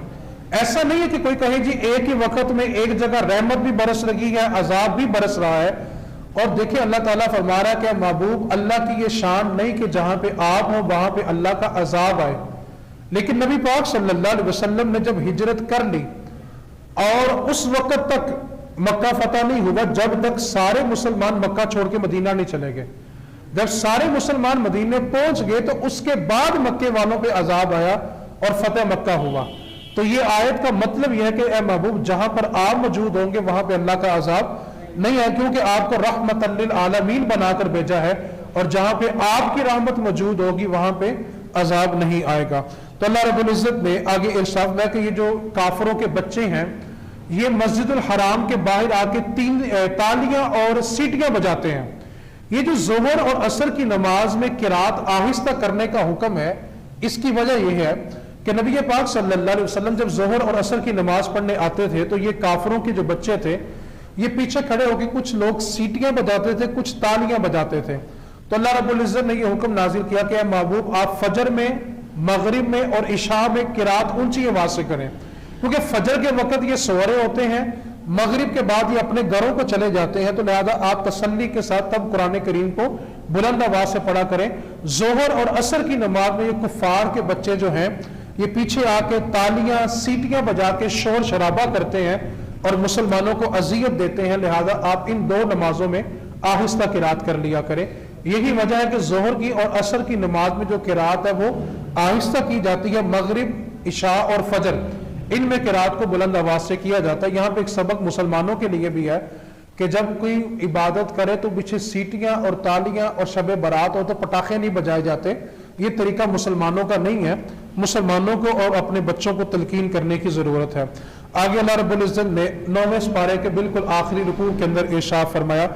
ایسا نہیں ہے کہ کوئی کہے جی ایک ہی وقت میں ایک جگہ رحمت بھی برس رہی ہے عذاب بھی برس رہا ہے، اور دیکھیں اللہ تعالیٰ فرما رہا ہے کہ محبوب اللہ کی یہ شان نہیں کہ جہاں پہ آپ ہوں وہاں پہ اللہ کا عذاب آئے۔ لیکن نبی پاک صلی اللہ علیہ وسلم نے جب ہجرت کر لی اور اس وقت تک مکہ فتح نہیں ہوا جب تک سارے مسلمان مکہ چھوڑ کے مدینہ نہیں چلے گئے، جب سارے مسلمان مدینے پہنچ گئے تو اس کے بعد مکے والوں پہ عذاب آیا اور فتح مکہ ہوا۔ تو یہ آیت کا مطلب یہ ہے کہ اے محبوب جہاں پر آپ موجود ہوں گے وہاں پہ اللہ کا عذاب نہیں ہے، کیونکہ آپ کو رحمت للعالمین بنا کر بھیجا ہے، اور جہاں پہ آپ کی رحمت موجود ہوگی وہاں پہ عذاب نہیں آئے گا۔ تو اللہ رب العزت نے آگے ارشاد ہے کہ یہ جو کافروں کے بچے ہیں یہ مسجد الحرام کے باہر آ کے تالیاں اور سیٹیاں بجاتے ہیں۔ یہ جو ظہر اور عصر کی نماز میں قرات آہستہ کرنے کا حکم ہے، اس کی وجہ یہ ہے کہ نبی پاک صلی اللہ علیہ وسلم جب ظہر اور عصر کی نماز پڑھنے آتے تھے تو یہ کافروں کے جو بچے تھے یہ پیچھے کھڑے ہو کے کچھ لوگ سیٹیاں بجاتے تھے، کچھ تالیاں بجاتے تھے۔ تو اللہ رب العزت نے یہ حکم نازل کیا کہ اے محبوب آپ فجر میں، مغرب میں اور عشاء میں قرات اونچی آواز سے کریں، کیونکہ فجر کے وقت یہ سورے ہوتے ہیں، مغرب کے بعد یہ اپنے گھروں کو چلے جاتے ہیں، تو لہذا آپ تسلی کے ساتھ تب قرآن کریم کو بلند آواز سے پڑھا کریں۔ ظہر اور عصر کی نماز میں یہ کفار کے بچے جو ہیں یہ پیچھے آ کے تالیاں سیٹیاں بجا کے شور شرابہ کرتے ہیں اور مسلمانوں کو اذیت دیتے ہیں، لہذا آپ ان دو نمازوں میں آہستہ قرات کر لیا کریں۔ یہی وجہ ہے کہ ظہر کی اور عصر کی نماز میں جو قرات ہے وہ آہستہ کی جاتی ہے، مغرب، عشاء اور فجر ان میں قرات کو بلند آواز سے کیا جاتا ہے۔ یہاں پہ ایک سبق مسلمانوں کے لیے بھی ہے کہ جب کوئی عبادت کرے تو پیچھے سیٹیاں اور تالیاں اور شب برات ہو تو پٹاخے نہیں بجائے جاتے، یہ طریقہ مسلمانوں کا نہیں ہے۔ مسلمانوں کو اور اپنے بچوں کو تلقین کرنے کی ضرورت ہے۔ آگے اللہ رب العزت نے 9ویں سپارے کے بالکل آخری رکوع کے اندر ارشاد فرمایا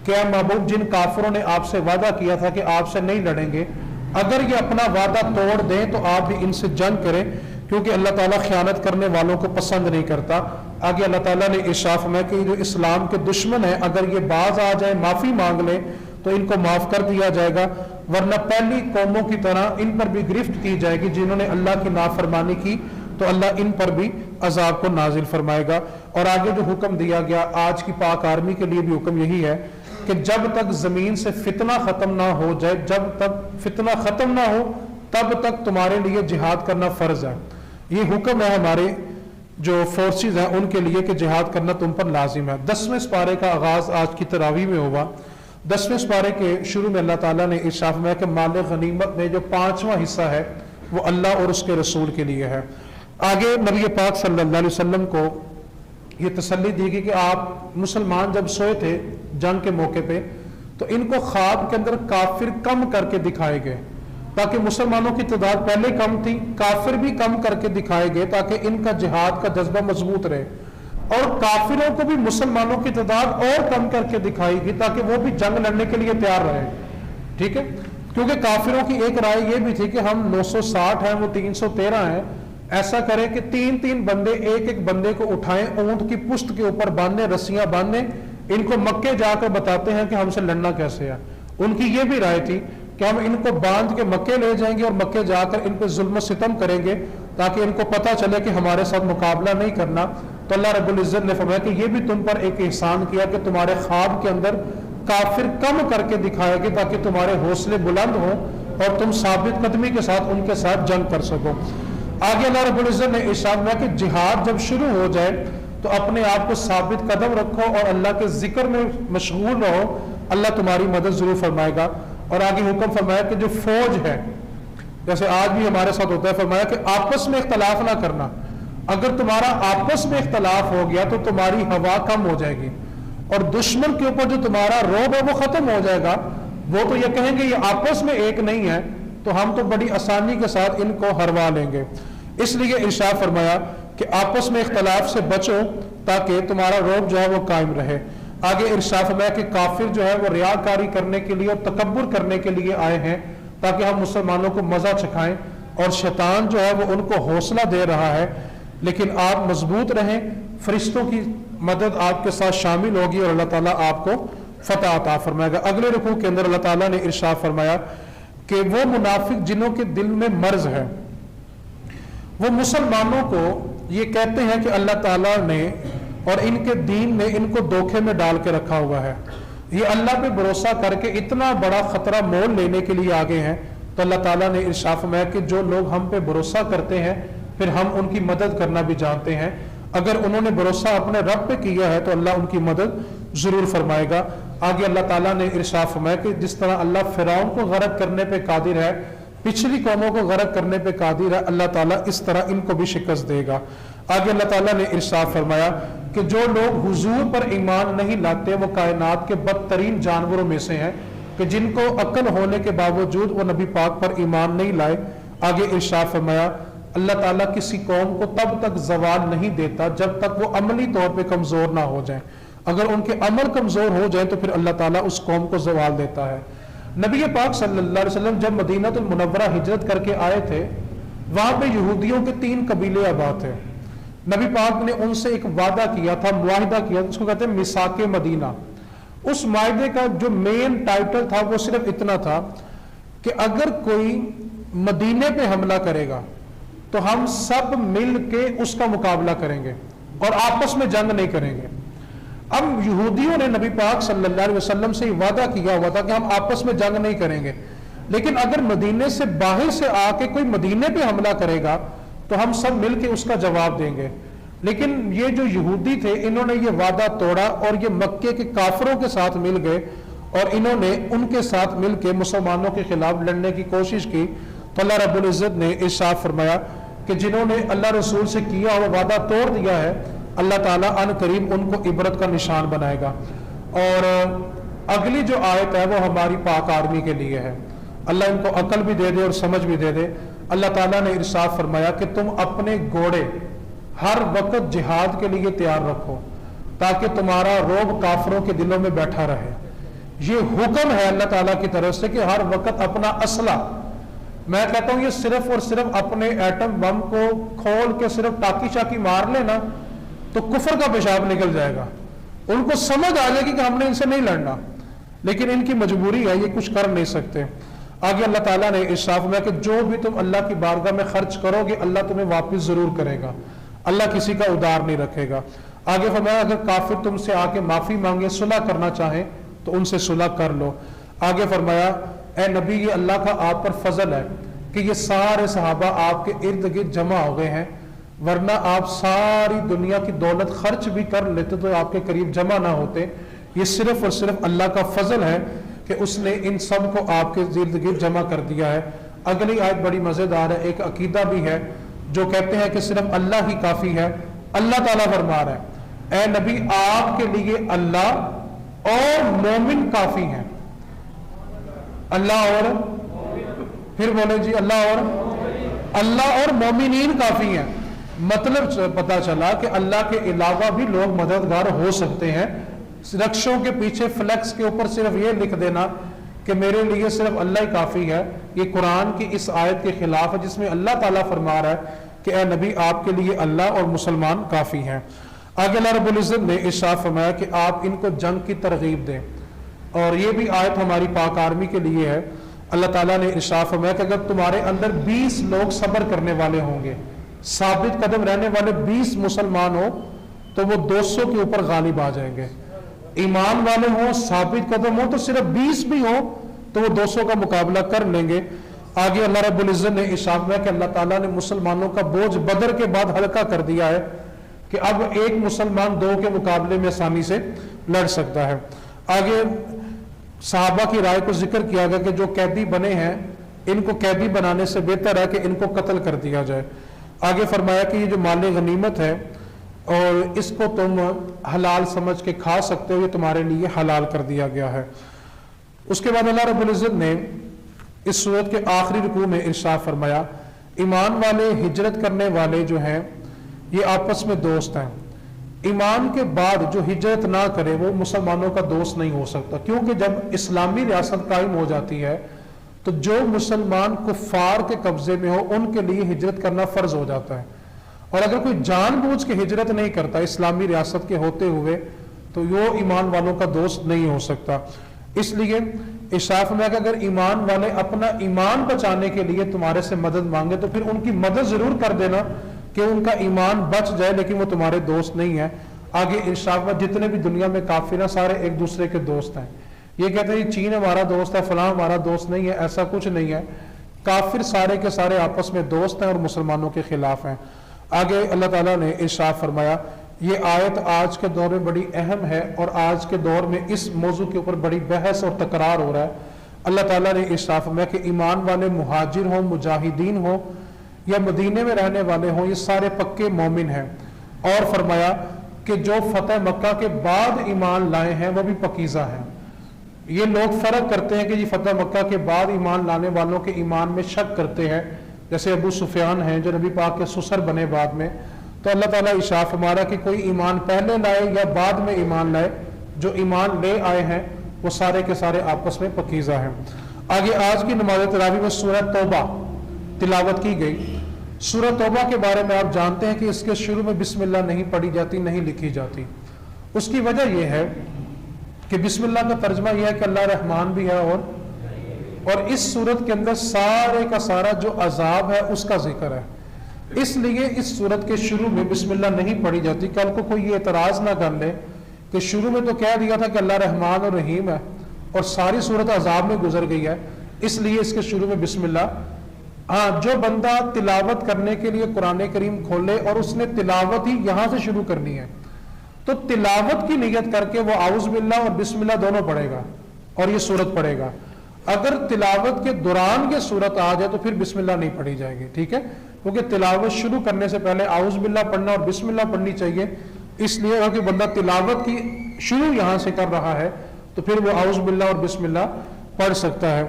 کہ اے محبوب جن کافروں نے آپ سے وعدہ کیا تھا کہ آپ سے نہیں لڑیں گے، اگر یہ اپنا وعدہ توڑ دیں تو آپ بھی ان سے جنگ کریں، کیونکہ اللہ تعالیٰ خیانت کرنے والوں کو پسند نہیں کرتا۔ آگے اللہ تعالیٰ نے ارشاد فرمایا کہ جو اسلام کے دشمن ہیں اگر یہ باز آ جائیں معافی مانگ لیں تو ان کو معاف کر دیا جائے گا، ورنہ پہلی قوموں کی طرح ان پر بھی گرفت کی جائے گی، جنہوں نے اللہ کی نافرمانی کی تو اللہ ان پر بھی عذاب کو نازل فرمائے گا۔ اور آگے جو حکم دیا گیا آج کی پاک آرمی کے لیے بھی حکم یہی ہے کہ جب تک زمین سے فتنہ ختم نہ ہو جائے، جب تک فتنہ ختم نہ ہو تب تک تمہارے لیے جہاد کرنا فرض ہے۔ یہ حکم ہے ہمارے جو فورسز ہیں ان کے لیے کہ جہاد کرنا تم پر لازم ہے۔ 10ویں سپارے کا آغاز آج کی تراویح میں ہوا۔ 10ویں سپارے کے شروع میں اللہ تعالیٰ نے ارشاد فرمایا کہ مال غنیمت میں جو 5واں حصہ ہے وہ اللہ اور اس کے رسول کے لیے ہے۔ آگے نبی پاک صلی اللہ علیہ وسلم کو یہ تسلی دی گئی کہ آپ مسلمان جب سوئے تھے جنگ کے موقع پہ تو ان کو خواب کے اندر کافر کم کر کے دکھائے گئے، تاکہ مسلمانوں کی تعداد پہلے کم تھی، کافر بھی کم کر کے دکھائے گئے تاکہ ان کا جہاد کا جذبہ مضبوط رہے، اور کافروں کو بھی مسلمانوں کی تعداد اور کم کر کے دکھائی گئی تاکہ وہ بھی جنگ لڑنے کے لیے تیار رہے۔ ٹھیک ہے، کیونکہ کافروں کی ایک رائے یہ بھی تھی کہ ہم 960 ہیں وہ 313 ہیں، ایسا کریں کہ 3 بندے ایک بندے کو اٹھائیں، اونٹ کی پشت کے اوپر باندھیں، رسیاں باندھیں، ان کو مکے جا کر بتاتے ہیں کہ ہم سے لڑنا کیسے ہے۔ ان کی یہ بھی رائے تھی کہ ہم ان کو باندھ کے مکے لے جائیں گے اور مکے جا کر ان پہ ظلم و ستم کریں گے تاکہ ان کو پتہ چلے کہ ہمارے ساتھ مقابلہ نہیں کرنا۔ تو اللہ رب العزت نے فرمایا کہ یہ بھی تم پر ایک احسان کیا کہ تمہارے خواب کے اندر کافر کم کر کے دکھائے گے تاکہ تمہارے حوصلے بلند ہوں اور تم ثابت قدمی کے ساتھ ان کے ساتھ جنگ کر سکو۔ آگے اللہ رب العزت نے ارشاد فرمایا کہ جہاد جب شروع ہو جائے تو اپنے آپ کو ثابت قدم رکھو اور اللہ کے ذکر میں مشغول رہو، اللہ تمہاری مدد ضرور فرمائے گا۔ اور آگے حکم فرمایا کہ جو فوج ہے، جیسے آج بھی ہمارے ساتھ ہوتا ہے، فرمایا کہ آپس میں اختلاف نہ کرنا، اگر تمہارا آپس میں اختلاف ہو گیا تو تمہاری ہوا کم ہو جائے گی اور دشمن کے اوپر جو تمہارا رعب ہے وہ ختم ہو جائے گا۔ وہ تو یہ کہیں گے یہ آپس میں ایک نہیں ہے تو ہم تو بڑی آسانی کے ساتھ ان کو ہروا لیں گے۔ اس لیے ارشاد فرمایا کہ آپس میں اختلاف سے بچو تاکہ تمہارا رعب جو ہے وہ قائم رہے۔ آگے ارشاد فرمایا کہ کافر جو ہے وہ ریاکاری کرنے کے لیے اور تکبر کرنے کے لیے آئے ہیں تاکہ ہم مسلمانوں کو مزہ چکھائیں، اور شیطان جو ہے وہ ان کو حوصلہ دے رہا ہے، لیکن آپ مضبوط رہیں، فرشتوں کی مدد آپ کے ساتھ شامل ہوگی اور اللہ تعالیٰ آپ کو فتح عطا فرمائے گا۔ اگلے رکوع کے اندر اللہ تعالیٰ نے ارشاد فرمایا کہ وہ منافق جنہوں کے دل میں مرض ہے، وہ مسلمانوں کو یہ کہتے ہیں کہ اللہ تعالیٰ نے اور ان کے دین نے ان کو دھوکے میں ڈال کے رکھا ہوا ہے، یہ اللہ پہ بھروسہ کر کے اتنا بڑا خطرہ مول لینے کے لیے آگے ہیں۔ تو اللہ تعالیٰ نے ارشاد فرمایا کہ جو لوگ ہم پہ بھروسہ کرتے ہیں پھر ہم ان کی مدد کرنا بھی جانتے ہیں، اگر انہوں نے بھروسہ اپنے رب پہ کیا ہے تو اللہ ان کی مدد ضرور فرمائے گا۔ آگے اللہ تعالیٰ نے ارشاد فرمایا کہ جس طرح اللہ فرعون کو غرق کرنے پہ قادر ہے، پچھلی قوموں کو غرق کرنے پہ قادر ہے، اللہ تعالیٰ اس طرح ان کو بھی شکست دے گا۔ آگے اللہ تعالیٰ نے ارشاد فرمایا کہ جو لوگ حضور پر ایمان نہیں لاتے وہ کائنات کے بدترین جانوروں میں سے ہیں، کہ جن کو عقل ہونے کے باوجود وہ نبی پاک پر ایمان نہیں لائے۔ آگے ارشاد فرمایا اللہ تعالیٰ کسی قوم کو تب تک زوال نہیں دیتا جب تک وہ عملی طور پہ کمزور نہ ہو جائیں، اگر ان کے عمل کمزور ہو جائے تو پھر اللہ تعالیٰ اس قوم کو زوال دیتا ہے۔ نبی پاک صلی اللہ علیہ وسلم جب مدینہ المنورہ ہجرت کر کے آئے تھے، وہاں پہ یہودیوں کے 3 قبیلے آباد تھے۔ نبی پاک نے ان سے ایک وعدہ کیا تھا، معاہدہ کیا، اس کو کہتے ہیں میثاق مدینہ۔ اس معاہدے کا جو مین ٹائٹل تھا وہ صرف اتنا تھا کہ اگر کوئی مدینے پہ حملہ کرے گا تو ہم سب مل کے اس کا مقابلہ کریں گے اور آپس میں جنگ نہیں کریں گے۔ اب یہودیوں نے نبی پاک صلی اللہ علیہ وسلم سے یہ وعدہ کیا ہوا تھا کہ ہم آپس میں جنگ نہیں کریں گے، لیکن اگر مدینے سے باہر سے آ کے کوئی مدینے پہ حملہ کرے گا تو ہم سب مل کے اس کا جواب دیں گے۔ لیکن یہ جو یہودی تھے انہوں نے یہ وعدہ توڑا اور یہ مکے کے کافروں کے ساتھ مل گئے اور انہوں نے ان کے ساتھ مل کے مسلمانوں کے خلاف لڑنے کی کوشش کی۔ تو اللہ رب العزت نے ارشاد فرمایا کہ جنہوں نے اللہ رسول سے کیا اور وعدہ توڑ دیا ہے، اللہ تعالیٰ ان قریب ان کو عبرت کا نشان بنائے گا۔ اور اگلی جو آیت ہے وہ ہماری پاک آرمی کے لیے ہے، اللہ ان کو عقل بھی دے دے اور سمجھ بھی دے دے۔ اللہ تعالیٰ نے ارشاد فرمایا کہ تم اپنے گھوڑے ہر وقت جہاد کے لیے تیار رکھو تاکہ تمہارا رعب کافروں کے دلوں میں بیٹھا رہے۔ یہ حکم ہے اللہ تعالیٰ کی طرف سے کہ ہر وقت اپنا اسلحہ، میں کہتا ہوں یہ صرف اور صرف اپنے ایٹم بم کو کھول کے صرف ٹاکی چاکی مار لینا تو کفر کا پیشاب نکل جائے گا، ان کو سمجھ آ جائے گی کہ ہم نے ان سے نہیں لڑنا، لیکن ان کی مجبوری ہے، یہ کچھ کر نہیں سکتے۔ آگے اللہ تعالیٰ نے ارشاد فرمایا کہ جو بھی تم اللہ کی بارگاہ میں خرچ کرو گے اللہ تمہیں واپس ضرور کرے گا، اللہ کسی کا ادار نہیں رکھے گا۔ آگے فرمایا اگر کافر تم سے آ کے معافی مانگے، صلح کرنا چاہیں تو ان سے صلح کر لو۔ آگے فرمایا اے نبی یہ اللہ کا آپ پر فضل ہے کہ یہ سارے صحابہ آپ کے ارد گرد جمع ہو گئے ہیں، ورنہ آپ ساری دنیا کی دولت خرچ بھی کر لیتے تو آپ کے قریب جمع نہ ہوتے۔ یہ صرف اور صرف اللہ کا فضل ہے کہ اس نے ان سب کو آپ کے ارد گرد جمع کر دیا ہے۔ اگلی آیت بڑی مزیدار ہے، ایک عقیدہ بھی ہے جو کہتے ہیں کہ صرف اللہ ہی کافی ہے۔ اللہ تعالیٰ فرما رہا ہے اے نبی آپ کے لیے اللہ اور مومن کافی ہیں۔ اللہ اور پھر بولے جی اللہ اور مومنین کافی ہیں۔ مطلب پتا چلا کہ اللہ کے علاوہ بھی لوگ مددگار ہو سکتے ہیں۔ رکشوں کے پیچھے فلیکس کے اوپر صرف یہ لکھ دینا کہ میرے لیے صرف اللہ ہی کافی ہے، یہ قرآن کی اس آیت کے خلاف ہے جس میں اللہ تعالیٰ فرما رہا ہے کہ اے نبی آپ کے لیے اللہ اور مسلمان کافی ہیں۔ آگے اللہ رب العزت نے ارشاد فرمایا کہ آپ ان کو جنگ کی ترغیب دیں، اور یہ بھی آیت ہماری پاک آرمی کے لیے ہے۔ اللہ تعالیٰ نے ارشاد فرمایا کہ اگر تمہارے اندر 20 لوگ صبر کرنے والے ہوں گے، ثابت قدم رہنے والے 20 مسلمان ہوں تو وہ 200 کے اوپر غالب آ جائیں گے۔ ایمان والے ہوں، ثابت قدم ہوں تو صرف 20 بھی ہوں تو وہ 200 کا مقابلہ کر لیں گے۔ آگے اللہ رب العزت نے ارشاد فرمایا کہ اللہ تعالیٰ نے مسلمانوں کا بوجھ بدر کے بعد ہلکا کر دیا ہے کہ اب ایک مسلمان 2 کے مقابلے میں آسانی سے لڑ سکتا ہے۔ آگے صحابہ کی رائے کو ذکر کیا گیا کہ جو قیدی بنے ہیں ان کو قیدی بنانے سے بہتر ہے کہ ان کو قتل کر دیا جائے۔ آگے فرمایا کہ یہ جو مال غنیمت ہے اور اس کو تم حلال سمجھ کے کھا سکتے ہو، یہ تمہارے لیے حلال کر دیا گیا ہے۔ اس کے بعد اللہ رب العزت نے اس سورت کے آخری رکوع میں ارشاد فرمایا ایمان والے ہجرت کرنے والے جو ہیں یہ آپس میں دوست ہیں، ایمان کے بعد جو ہجرت نہ کرے وہ مسلمانوں کا دوست نہیں ہو سکتا، کیونکہ جب اسلامی ریاست قائم ہو جاتی ہے تو جو مسلمان کفار کے قبضے میں ہو ان کے لیے ہجرت کرنا فرض ہو جاتا ہے، اور اگر کوئی جان بوجھ کے ہجرت نہیں کرتا اسلامی ریاست کے ہوتے ہوئے تو وہ ایمان والوں کا دوست نہیں ہو سکتا۔ اس لیے ارشاد فرمایا کہ اگر ایمان والے اپنا ایمان بچانے کے لیے تمہارے سے مدد مانگے تو پھر ان کی مدد ضرور کر دینا کہ ان کا ایمان بچ جائے، لیکن وہ تمہارے دوست نہیں ہے۔ آگے ارشاد فرمایا جتنے بھی دنیا میں کافر ہیں سارے ایک دوسرے کے دوست ہیں۔ یہ کہتے ہیں چین ہمارا دوست ہے، فلاں ہمارا دوست نہیں ہے، ایسا کچھ نہیں ہے۔ کافر سارے کے سارے آپس میں دوست ہیں اور مسلمانوں کے خلاف ہیں۔ آگے اللہ تعالیٰ نے ارشاد فرمایا، یہ آیت آج کے دور میں بڑی اہم ہے اور آج کے دور میں اس موضوع کے اوپر بڑی بحث اور تکرار ہو رہا ہے۔ اللہ تعالیٰ نے ارشاد فرمایا کہ ایمان والے مہاجر ہوں، مجاہدین ہوں یا مدینے میں رہنے والے ہوں، یہ سارے پکے مومن ہیں، اور فرمایا کہ جو فتح مکہ کے بعد ایمان لائے ہیں وہ بھی پکیزہ ہیں۔ یہ لوگ فرق کرتے ہیں کہ یہ فتح مکہ کے بعد ایمان لانے والوں کے ایمان میں شک کرتے ہیں، جیسے ابو سفیان ہیں جو نبی پاک کے سسر بنے بعد میں۔ تو اللہ تعالیٰ ارشاد فرمایا کہ کوئی ایمان پہلے لائے یا بعد میں ایمان لائے، جو ایمان لے آئے ہیں وہ سارے کے سارے آپس میں پکیزہ ہیں۔ آگے آج کی نماز تراویح میں سورہ توبہ تلاوت کی گئی۔ سورہ توبہ کے بارے میں آپ جانتے ہیں کہ اس کے شروع میں بسم اللہ نہیں پڑھی جاتی، نہیں لکھی جاتی۔ اس کی وجہ یہ ہے کہ بسم اللہ کا ترجمہ یہ ہے کہ اللہ رحمان بھی ہے، اور اس صورت کے اندر سارے کا سارا جو عذاب ہے اس کا ذکر ہے، اس لیے اس صورت کے شروع میں بسم اللہ نہیں پڑھی جاتی۔ کل کو کوئی یہ اعتراض نہ کر لے کہ شروع میں تو کہہ دیا تھا کہ اللہ رحمان اور رحیم ہے اور ساری صورت عذاب میں گزر گئی ہے، اس لیے اس کے شروع میں بسم اللہ۔ ہاں، جو بندہ تلاوت کرنے کے لیے قرآن کریم کھولے اور اس نے تلاوت ہی یہاں سے شروع کرنی ہے تو تلاوت کی نیت کر کے وہ اعوذ باللہ اور بسم اللہ دونوں پڑھے گا اور یہ صورت پڑھے گا۔ اگر تلاوت کے دوران یہ صورت آ جائے تو پھر بسم اللہ نہیں پڑھی جائے گی، ٹھیک ہے، کیونکہ تلاوت شروع کرنے سے پہلے اعوذ باللہ پڑھنا اور بسم اللہ پڑھنی چاہیے۔ اس لیے اگر بندہ تلاوت کی شروع یہاں سے کر رہا ہے تو پھر وہ اعوذ باللہ اور بسم اللہ پڑھ سکتا ہے۔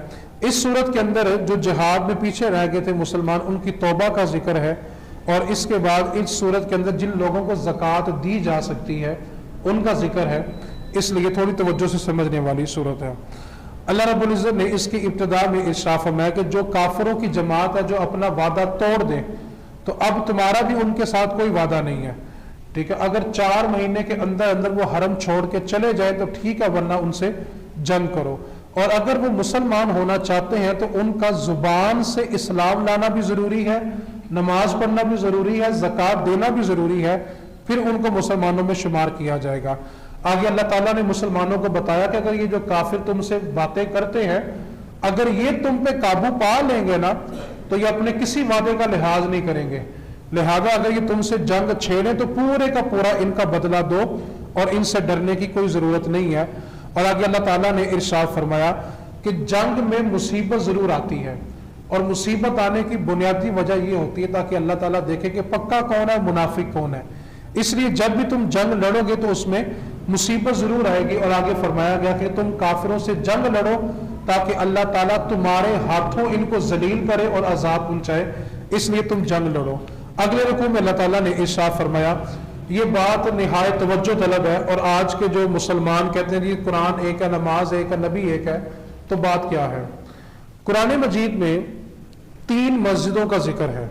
اس صورت کے اندر جو جہاد میں پیچھے رہ گئے تھے مسلمان، ان کی توبہ کا ذکر ہے، اور اس کے بعد اس صورت کے اندر جن لوگوں کو زکوٰۃ دی جا سکتی ہے ان کا ذکر ہے، اس لیے تھوڑی توجہ سے سمجھنے والی صورت ہے۔ اللہ رب العزت نے اس کی ابتدا میں ارشاد فرمایا کہ جو کافروں کی جماعت ہے جو اپنا وعدہ توڑ دے تو اب تمہارا بھی ان کے ساتھ کوئی وعدہ نہیں ہے، ٹھیک ہے، اگر 4 مہینے کے اندر اندر وہ حرم چھوڑ کے چلے جائے تو ٹھیک ہے، ورنہ ان سے جنگ کرو، اور اگر وہ مسلمان ہونا چاہتے ہیں تو ان کا زبان سے اسلام لانا بھی ضروری ہے، نماز پڑھنا بھی ضروری ہے، زکوٰۃ دینا بھی ضروری ہے، پھر ان کو مسلمانوں میں شمار کیا جائے گا۔ آگے اللہ تعالیٰ نے مسلمانوں کو بتایا کہ اگر یہ جو کافر تم سے باتیں کرتے ہیں اگر یہ تم پہ قابو پا لیں گے نا تو یہ اپنے کسی وعدے کا لحاظ نہیں کریں گے، لہذا اگر یہ تم سے جنگ چھیڑیں تو پورے کا پورا ان کا بدلہ دو اور ان سے ڈرنے کی کوئی ضرورت نہیں ہے۔ اور آگے اللہ تعالیٰ نے ارشاد فرمایا کہ جنگ میں مصیبت ضرور آتی ہے، اور مصیبت آنے کی بنیادی وجہ یہ ہوتی ہے تاکہ اللہ تعالیٰ دیکھے کہ پکا کون ہے، منافق کون ہے۔ اس لیے جب بھی تم جنگ لڑو گے تو اس میں مصیبت ضرور آئے گی، اور آگے فرمایا گیا کہ تم کافروں سے جنگ لڑو تاکہ اللہ تعالیٰ تمہارے ہاتھوں ان کو ذلیل کرے اور عذاب پہنچائے، اس لیے تم جنگ لڑو۔ اگلے رکوع میں اللہ تعالیٰ نے ارشاد فرمایا، یہ بات نہایت توجہ طلب ہے، اور آج کے جو مسلمان کہتے ہیں یہ قرآن ایک ہے، نماز ایک ہے، نبی ایک ہے، تو بات کیا ہے؟ قرآن مجید میں 3 مسجدوں کا ذکر ہے۔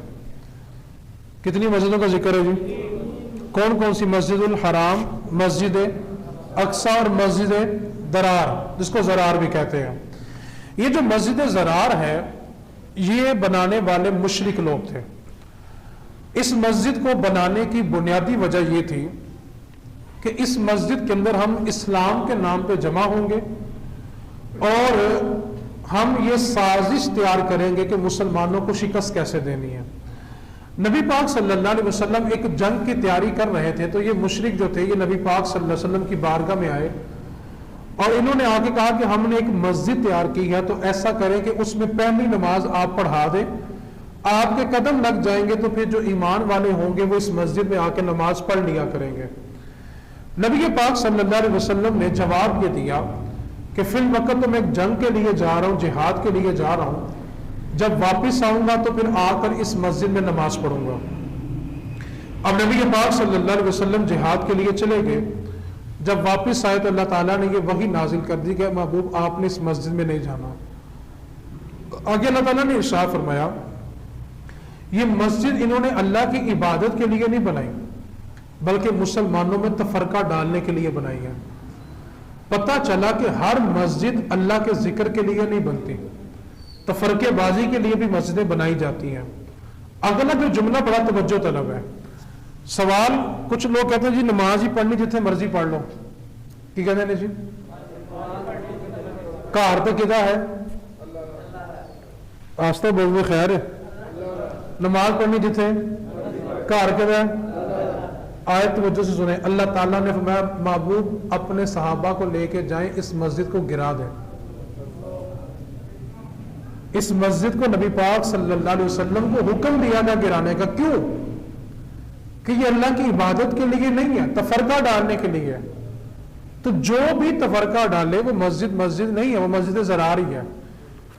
کتنی مسجدوں کا ذکر ہے جی؟ کون کون سی؟ مسجد الحرام، مسجد اقصی اور مسجد درار، جس کو زرار بھی کہتے ہیں۔ یہ جو مسجد زرار ہے یہ بنانے والے مشرک لوگ تھے۔ اس مسجد کو بنانے کی بنیادی وجہ یہ تھی کہ اس مسجد کے اندر ہم اسلام کے نام پہ جمع ہوں گے اور ہم یہ سازش تیار کریں گے کہ مسلمانوں کو شکست کیسے دینی ہے۔ نبی پاک صلی اللہ علیہ وسلم ایک جنگ کی تیاری کر رہے تھے تو یہ مشرک جو تھے یہ نبی پاک صلی اللہ علیہ وسلم کی بارگاہ میں آئے اور انہوں نے آگے کہا کہ ہم نے ایک مسجد تیار کی ہے، تو ایسا کریں کہ اس میں پہلی نماز آپ پڑھا دیں، آپ کے قدم لگ جائیں گے تو پھر جو ایمان والے ہوں گے وہ اس مسجد میں آ کے نماز پڑھ لیا کریں گے۔ نبی پاک صلی اللہ علیہ وسلم نے جواب یہ دیا کہ فی الوقت تو میں جنگ کے لیے جا رہا ہوں، جہاد کے لیے جا رہا ہوں، جب واپس آؤں گا تو پھر آ کر اس مسجد میں نماز پڑھوں گا۔ اب نبی پاک صلی اللہ علیہ وسلم جہاد کے لیے چلے گئے. جب واپس آئے تو اللہ تعالیٰ نے یہ وحی نازل کر دی کہ محبوب آپ نے اس مسجد میں نہیں جانا. آگے اللہ تعالیٰ نے ارشاد فرمایا یہ مسجد انہوں نے اللہ کی عبادت کے لیے نہیں بنائی بلکہ مسلمانوں میں تفرقہ ڈالنے کے لیے بنائی ہے. پتہ چلا کہ ہر مسجد اللہ کے ذکر کے لیے نہیں بنتی, تفرقے بازی کے لیے بھی مسجدیں بنائی جاتی ہیں. اگلا جو جملہ بڑا توجہ طلب ہے. سوال کچھ لوگ کہتے ہیں جی نماز ہی پڑھنی جتنے مرضی پڑھ لو, کی کہتے ہیں جی گھر تو کدا ہے آستہ بولنے خیر ہے, نماز پڑھنی جتنے گھر کدا ہے. آیت توجہ سے سنیں, اللہ تعالیٰ نے فرمایا محبوب اپنے صحابہ کو لے کے جائیں اس مسجد کو گرا دیں. اس مسجد کو نبی پاک صلی اللہ علیہ وسلم کو حکم دیا گیا گرانے کا. کیوں؟ کہ یہ اللہ کی عبادت کے لیے نہیں ہے, تفرقہ ڈالنے کے لیے ہے. تو جو بھی تفرقہ ڈالے وہ مسجد نہیں ہے, وہ مسجد زرار ہی ہے.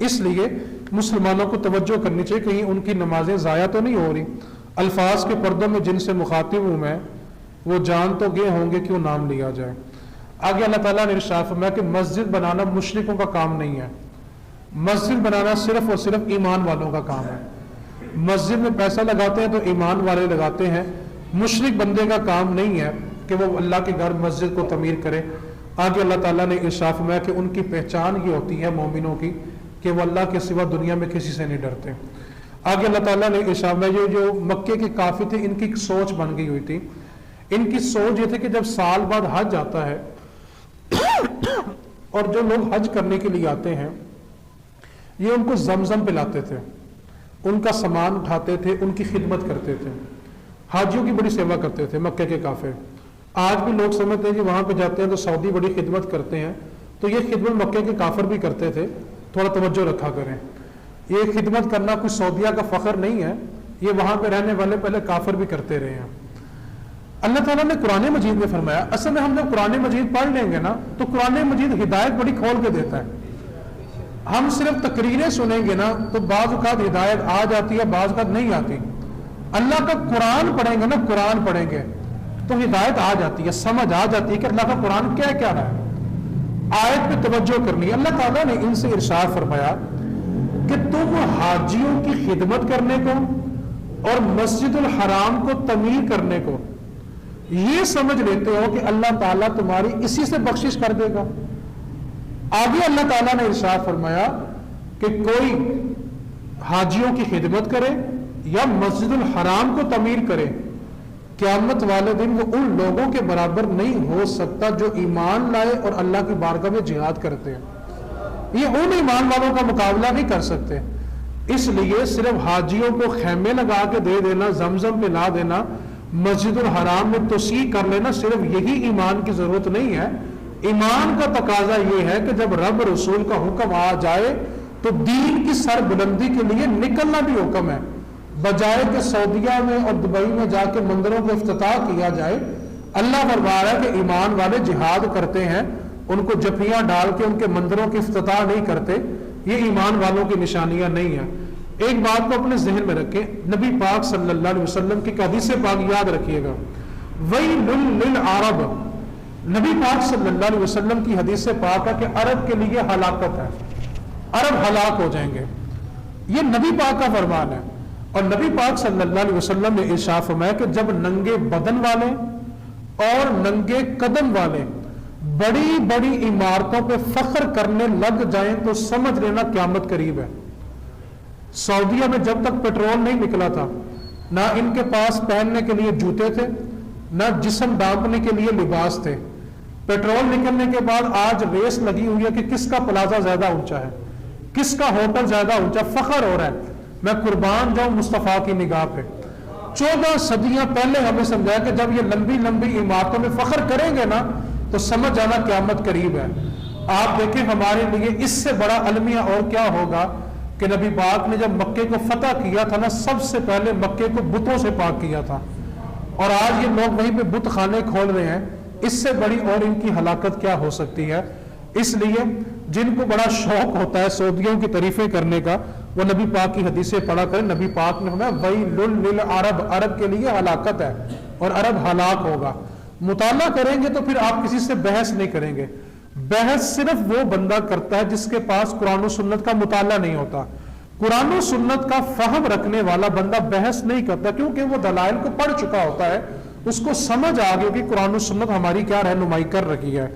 اس لیے مسلمانوں کو توجہ کرنی چاہیے کہیں ان کی نمازیں ضائع تو نہیں ہو رہی. الفاظ کے پردوں میں جن سے مخاطب ہوں میں وہ جان تو گئے ہوں گے کیوں نام لیا جائے. آگے اللہ تعالیٰ نے ارشاد فرمایا کہ مسجد بنانا مشرکوں کا کام نہیں ہے, مسجد بنانا صرف اور صرف ایمان والوں کا کام ہے. مسجد میں پیسہ لگاتے ہیں تو ایمان والے لگاتے ہیں, مشرک بندے کا کام نہیں ہے کہ وہ اللہ کے گھر مسجد کو تعمیر کرے. آگے اللہ تعالیٰ نے ارشاد فرمایا کہ ان کی پہچان یہ ہوتی ہے مومنوں کی کہ وہ اللہ کے سوا دنیا میں کسی سے نہیں ڈرتے. آگے اللہ تعالیٰ نے ارشاد فرمایا جو مکے کے کافر تھے ان کی ایک سوچ بن گئی ہوئی تھی. ان کی سوچ یہ تھی کہ جب سال بعد حج آتا ہے اور جو لوگ حج کرنے کے لیے آتے ہیں یہ ان کو زمزم پلاتے تھے, ان کا سامان اٹھاتے تھے, ان کی خدمت کرتے تھے, حاجیوں کی بڑی سیوا کرتے تھے مکے کے کافر. آج بھی لوگ سمجھتے ہیں کہ وہاں پہ جاتے ہیں تو سعودی بڑی خدمت کرتے ہیں, تو یہ خدمت مکے کے کافر بھی کرتے تھے. تھوڑا توجہ رکھا کریں, یہ خدمت کرنا کوئی سعودیہ کا فخر نہیں ہے, یہ وہاں پہ رہنے والے پہلے کافر بھی کرتے رہے ہیں. اللہ تعالیٰ نے قرآن مجید میں فرمایا, اصل میں ہم جب قرآن مجید پڑھ لیں گے نا تو قرآن مجید ہدایت بڑی کھول کے دیتا ہے. ہم صرف تقریریں سنیں گے نا تو بعض اوقات ہدایت آ جاتی ہے, بعض اوقات نہیں آتی. اللہ کا قرآن پڑھیں گے نا, قرآن پڑھیں گے تو ہدایت آ جاتی ہے, سمجھ آ جاتی ہے کہ اللہ کا قرآن کیا کیا رہا ہے. آیت پہ توجہ کرنی ہے. اللہ تعالیٰ نے ان سے ارشاد فرمایا کہ تم حاجیوں کی خدمت کرنے کو اور مسجد الحرام کو تعمیر کرنے کو یہ سمجھ لیتے ہو کہ اللہ تعالیٰ تمہاری اسی سے بخشش کر دے گا. آگے اللہ تعالیٰ نے ارشاد فرمایا کہ کوئی حاجیوں کی خدمت کرے یا مسجد الحرام کو تعمیر کرے, قیامت والے دن وہ ان لوگوں کے برابر نہیں ہو سکتا جو ایمان لائے اور اللہ کی بارگاہ میں جہاد کرتے ہیں. یہ ان ایمان والوں کا مقابلہ نہیں کر سکتے. اس لیے صرف حاجیوں کو خیمے لگا کے دے دینا, زمزم میں لا دینا, مسجد الحرام میں توسیع کر لینا, صرف یہی ایمان کی ضرورت نہیں ہے. ایمان کا تقاضا یہ ہے کہ جب رب رسول کا حکم آ جائے تو دین کی سر بلندی کے لیے نکلنا بھی حکم ہے, بجائے کہ سعودیہ میں اور دبئی میں جا کے مندروں کو افتتاح کیا جائے. اللہ فرما رہا ہے کہ ایمان والے جہاد کرتے ہیں, ان کو جفیاں ڈال کے ان کے مندروں کی افتتاح نہیں کرتے. یہ ایمان والوں کی نشانیاں نہیں ہیں. ایک بات کو اپنے ذہن میں رکھیں, نبی پاک صلی اللہ علیہ وسلم کی حدیث پاک یاد رکھیے گا, وَيْلٌ لِّلْعَرَبِ, نبی پاک صلی اللہ علیہ وسلم کی حدیث پاک ہے کہ عرب کے لیے ہلاکت ہے, عرب ہلاک ہو جائیں گے. یہ نبی پاک کا فرمان ہے. اور نبی پاک صلی اللہ علیہ وسلم نے ارشاد فرمایا کہ جب ننگے بدن والے اور ننگے قدم والے بڑی بڑی عمارتوں پہ فخر کرنے لگ جائیں تو سمجھ لینا قیامت قریب ہے. سعودیہ میں جب تک پیٹرول نہیں نکلا تھا, نہ ان کے پاس پہننے کے لیے جوتے تھے, نہ جسم ڈانپنے کے لیے لباس تھے. پیٹرول نکلنے کے بعد آج ریس لگی ہوئی ہے کہ کس کا پلازا زیادہ اونچا ہے, کس کا ہوٹل زیادہ اونچا. فخر ہو رہا ہے. میں قربان جاؤں مصطفیٰ کی نگاہ پہ. 14 صدیاں پہلے ہمیں سمجھایا کہ جب یہ لمبی لمبی عمارتوں میں فخر کریں گے نا تو سمجھ جانا قیامت قریب ہے. آپ دیکھیں ہمارے لیے اس سے بڑا المیہ اور کیا ہوگا کہ نبی پاک نے جب مکے کو فتح کیا تھا نا, سب سے پہلے مکے کو بتوں سے پاک کیا تھا, اور آج یہ لوگ وہیں پہ بت خانے کھول رہے ہیں. اس سے بڑی اور ان کی ہلاکت کیا ہو سکتی ہے. اس لیے جن کو بڑا شوق ہوتا ہے سعودیوں کی تعریفیں کرنے کا, وہ نبی پاک کی حدیثیں پڑھا کریں. نبی پاک نے فرمایا ویل للعرب، عرب کے لیے ہلاکت ہے اور عرب ہلاک ہوگا. مطالعہ کریں گے تو پھر آپ کسی سے بحث نہیں کریں گے. بحث صرف وہ بندہ کرتا ہے جس کے پاس قرآن و سنت کا مطالعہ نہیں ہوتا. قرآن و سنت کا فہم رکھنے والا بندہ بحث نہیں کرتا، کیونکہ وہ دلائل کو پڑھ چکا ہوتا ہے، اس کو سمجھ آ گئی کہ قرآن و سنت ہماری کیا رہنمائی کر رکھی ہے.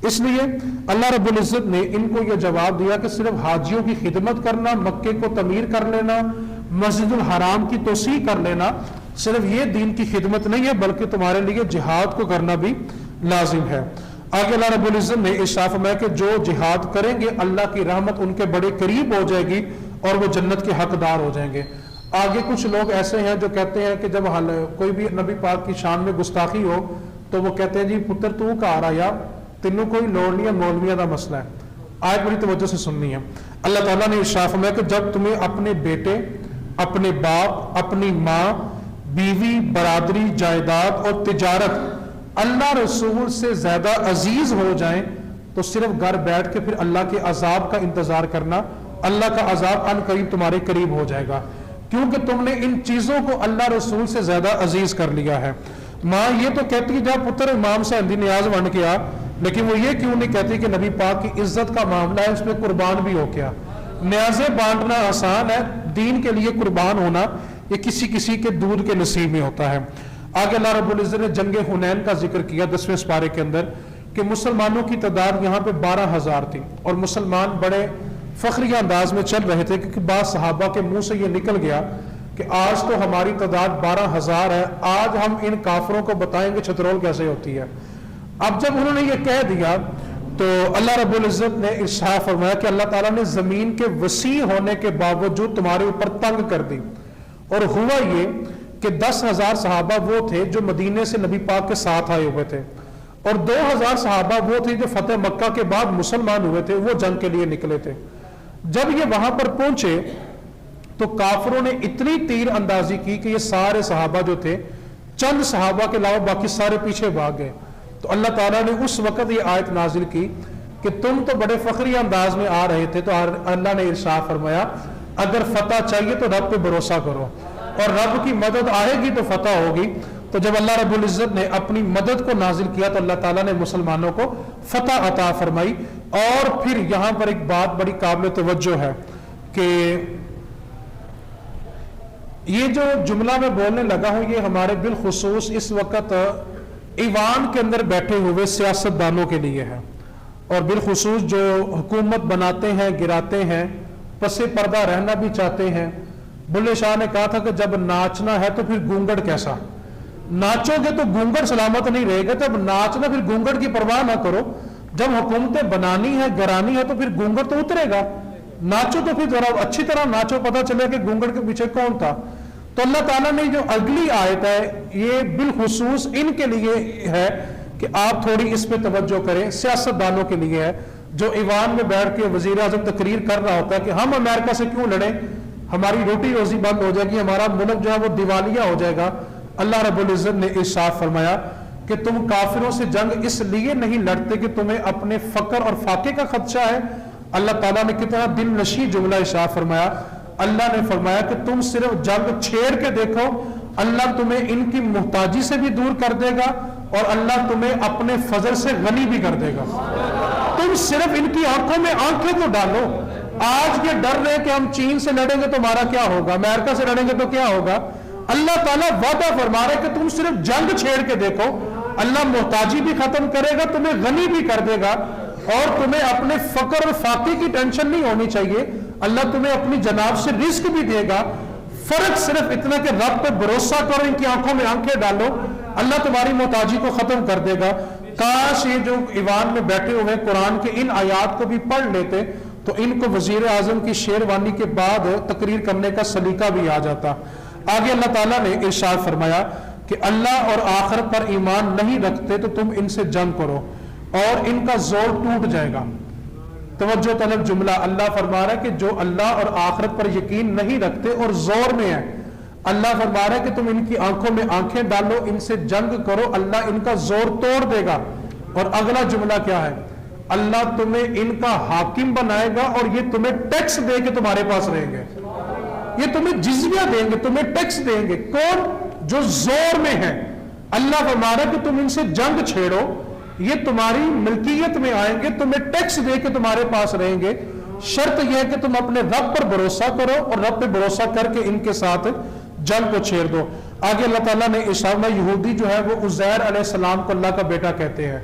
اس لیے اللہ رب العزت نے ان کو یہ جواب دیا کہ صرف حاجیوں کی خدمت کرنا، مکے کو تعمیر کر لینا، مسجد الحرام کی توسیع کر لینا، صرف یہ دین کی خدمت نہیں ہے بلکہ تمہارے لیے جہاد کو کرنا بھی لازم ہے. آگے اللہ رب العزت نے ارشاد فرمایا کہ جو جہاد کریں گے اللہ کی رحمت ان کے بڑے قریب ہو جائے گی اور وہ جنت کے حقدار ہو جائیں گے. آگے کچھ لوگ ایسے ہیں جو کہتے ہیں کہ جب کوئی بھی نبی پاک کی شان میں گستاخی ہو تو وہ کہتے ہیں جی پتر تو کہا رہا یا تینوں کوئی لوڑ نہیں ہے، مولویوں کا مسئلہ ہے. آیت بڑی توجہ سے سننی ہے. اللہ تعالیٰ نے ارشاد فرمایا کہ جب تمہیں اپنے بیٹے، اپنے باپ، اپنی ماں، بیوی، برادری، جائیداد اور تجارت اللہ رسول سے زیادہ عزیز ہو جائیں تو صرف گھر بیٹھ کے پھر اللہ کے عذاب کا انتظار کرنا. اللہ کا عذاب ان قریب تمہارے قریب ہو جائے گا، کیونکہ تم نے ان چیزوں کو اللہ رسول سے زیادہ عزیز کر لیا ہے. ماں یہ تو کہتی ہے جا پتر امام سے ہندی نیاز بن کے آ، لیکن وہ یہ کیوں نہیں کہتی کہ نبی پاک کی عزت کا معاملہ ہے، اس میں قربان بھی ہو کیا. نیازیں بانٹنا آسان ہے، دین کے لیے قربان ہونا یہ کسی کسی کے دودھ کے نصیب میں ہوتا ہے. آگے اللہ رب العزت نے جنگ حنین کا ذکر کیا 10ویں سپارے کے اندر کہ مسلمانوں کی تعداد یہاں پہ 12,000 تھی اور مسلمان بڑے فخری انداز میں چل رہے تھے، کیونکہ بعض صحابہ کے منہ سے یہ نکل گیا کہ آج تو ہماری تعداد 12,000 ہے، آج ہم ان کافروں کو بتائیں گے چھترول کیسے ہوتی ہے. اب جب انہوں نے یہ کہہ دیا تو اللہ رب العزت نے ارشاد فرمایا کہ اللہ تعالیٰ نے زمین کے وسیع ہونے کے باوجود تمہارے اوپر تنگ کر دی. اور ہوا یہ کہ 10,000 صحابہ وہ تھے جو مدینے سے نبی پاک کے ساتھ آئے ہوئے تھے اور 2,000 صحابہ وہ تھے جو فتح مکہ کے بعد مسلمان ہوئے تھے، وہ جنگ کے لیے نکلے تھے. جب یہ وہاں پر پہنچے تو کافروں نے اتنی تیر اندازی کی کہ یہ سارے صحابہ جو تھے، چند صحابہ کے علاوہ باقی سارے پیچھے بھاگ گئے. تو اللہ تعالیٰ نے اس وقت یہ آیت نازل کی کہ تم تو بڑے فخری انداز میں آ رہے تھے، تو اللہ نے ارشاد فرمایا اگر فتح چاہیے تو رب پہ بھروسہ کرو اور رب کی مدد آئے گی تو فتح ہوگی. تو جب اللہ رب العزت نے اپنی مدد کو نازل کیا تو اللہ تعالیٰ نے مسلمانوں کو فتح عطا فرمائی. اور پھر یہاں پر ایک بات بڑی قابل توجہ ہے کہ یہ جو جملہ میں بولنے لگا ہوں یہ ہمارے بالخصوص اس وقت ایوان کے اندر بیٹھے ہوئے سیاست دانوں کے لیے ہے، اور بالخصوص جو حکومت بناتے ہیں، گراتے ہیں، پس پردہ رہنا بھی چاہتے ہیں. بلے شاہ نے کہا تھا کہ جب ناچنا ہے تو پھر گونگڑ کیسا، ناچو گے تو گونگڑ سلامت نہیں رہے گا. جب ناچنا پھر گونگڑ کی پرواہ نہ کرو، جب حکومتیں بنانی ہے، گرانی ہے تو پھر گونگڑ تو اترے گا. ناچو تو پھر ذرا اچھی طرح ناچو، پتہ چلے کہ گونگڑ کے پیچھے کون تھا. تو اللہ تعالیٰ نے جو اگلی آیت ہے یہ بالخصوص ان کے لیے ہے کہ آپ تھوڑی اس پہ توجہ کریں. سیاست دانوں کے لیے ہے جو ایوان میں بیٹھ کے وزیر اعظم تقریر کر رہا ہوتا ہے کہ ہم امریکہ سے کیوں لڑیں، ہماری روٹی روزی بند ہو جائے گی، ہمارا ملک جو ہے وہ دیوالیہ ہو جائے گا. اللہ رب العزت نے ارشاد فرمایا کہ تم کافروں سے جنگ اس لیے نہیں لڑتے کہ تمہیں اپنے فقر اور فاقے کا خدشہ ہے. اللہ تعالیٰ نے کتنا دل نشیں جملہ ارشاد فرمایا. اللہ نے فرمایا کہ تم صرف جنگ چھیڑ کے دیکھو، اللہ تمہیں ان کی محتاجی سے بھی دور کر دے گا اور اللہ تمہیں اپنے فضل سے غنی بھی کر دے گا. تم صرف ان کی آنکھوں میں آنکھیں تو ڈالو. آج یہ ڈر رہے کہ ہم چین سے لڑیں گے تو ہمارا کیا ہوگا، امریکہ سے لڑیں گے تو کیا ہوگا. اللہ تعالیٰ وعدہ فرما رہے کہ تم صرف جنگ چھیڑ کے دیکھو، اللہ محتاجی بھی ختم کرے گا، تمہیں غنی بھی کر دے گا اور تمہیں اپنے فقر اور فاقے کی ٹینشن نہیں ہونی چاہیے. اللہ تمہیں اپنی جناب سے رزق بھی دے گا. فرق صرف اتنا کہ رب پہ بھروسہ کرو، ان کی آنکھوں میں آنکھیں ڈالو، اللہ تمہاری محتاجی کو ختم کر دے گا. کاش یہ جو ایوان میں بیٹھے ہوئے قرآن کے ان آیات کو بھی پڑھ لیتے تو ان کو وزیر اعظم کی شیروانی کے بعد تقریر کرنے کا سلیقہ بھی آ جاتا. آگے اللہ تعالیٰ نے ارشاد فرمایا کہ اللہ اور آخرت پر ایمان نہیں رکھتے تو تم ان سے جنگ کرو اور ان کا زور ٹوٹ جائے گا. توجہ طلب جملہ، اللہ فرما رہا ہے کہ جو اللہ اور آخرت پر یقین نہیں رکھتے اور زور میں ہے، اللہ فرما رہا ہے کہ تم ان کی آنکھوں میں آنکھیں ڈالو، ان سے جنگ کرو، اللہ ان کا زور توڑ دے گا. اور اگلا جملہ کیا ہے، اللہ تمہیں ان کا حاکم بنائے گا اور یہ تمہیں ٹیکس دے کے تمہارے پاس رہیں گے. یہ تمہیں جزیہ دیں گے، تمہیں ٹیکس دیں گے۔ کون؟ جو زور میں ہے۔ اللہ فرما رہا ہے کہ تم ان سے جنگ چھیڑو، یہ تمہاری ملکیت میں آئیں گے، تمہیں ٹیکس دے کے تمہارے پاس رہیں گے، شرط یہ ہے کہ تم اپنے رب پر بھروسہ کرو اور رب پہ بھروسہ کر کے ان کے ساتھ جنگ کو چھیڑ دو۔ آگے اللہ تعالیٰ نے ارشاد میں یہودی جو ہے وہ عزیر علیہ السلام کو اللہ کا بیٹا کہتے ہیں۔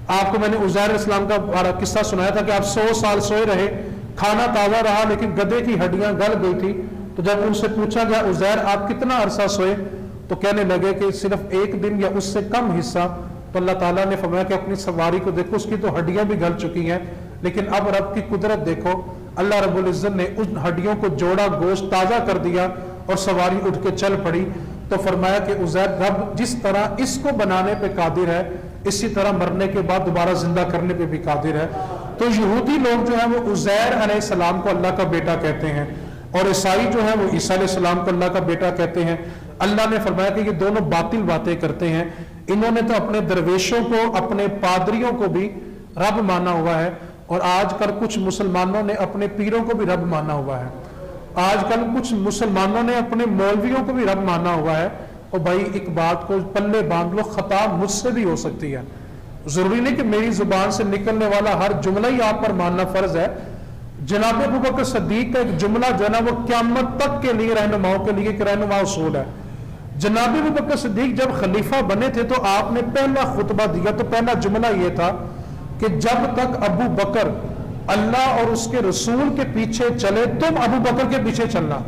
آپ کو میں نے عزیر علیہ السلام کا قصہ سنایا تھا کہ آپ 100 سال سوئے رہے، کھانا تازہ رہا لیکن گدھے کی ہڈیاں گل گئی تھی، تو جب ان سے پوچھا گیا عزیر آپ کتنا عرصہ سوئے، تو کہنے لگے کہ صرف 1 دن یا اس سے کم حصہ۔ تو اللہ تعالیٰ نے فرمایا کہ اپنی سواری کو دیکھو، اس کی تو ہڈیاں بھی گل چکی ہیں، لیکن اب رب کی قدرت دیکھو، اللہ رب العزت نے ان ہڈیوں کو جوڑا، گوشت تازہ کر دیا اور سواری اٹھ کے چل پڑی۔ تو فرمایا کہ عزیر رب جس طرح اس کو بنانے پہ قادر ہے، اسی طرح مرنے کے بعد دوبارہ زندہ کرنے پہ بھی قادر ہے۔ تو یہودی لوگ جو ہیں وہ عزیر علیہ السلام کو اللہ کا بیٹا کہتے ہیں، اور عیسائی جو ہیں وہ عیسیٰ علیہ السلام کو اللہ کا بیٹا کہتے ہیں۔ اللہ نے فرمایا کہ یہ دونوں باطل باتیں کرتے ہیں، انہوں نے تو اپنے درویشوں کو، اپنے پادریوں کو بھی رب مانا ہوا ہے، اور آج کل کچھ مسلمانوں نے اپنے پیروں کو بھی رب مانا ہوا ہے، آج کل کچھ مسلمانوں نے اپنے مولویوں کو بھی رب مانا ہوا ہے۔ اور بھائی ایک بات کو پلے باندھ لو، خطا مجھ سے بھی ہو سکتی ہے، ضروری نہیں کہ میری زبان سے نکلنے والا ہر جملہ ہی آپ پر ماننا فرض ہے۔ جناب ابوبکر صدیق کا ایک جملہ جو ہے نا وہ قیامت تک کے لیے رہنماؤں کے لیے ایک رہنما اصول ہے۔ جناب ابوبکر صدیق جب خلیفہ بنے تھے تو آپ نے پہلا خطبہ دیا تو پہلا جملہ یہ تھا کہ جب تک ابو بکر اللہ اور اس کے رسول کے پیچھے چلے تم ابو بکر کے پیچھے چلنا،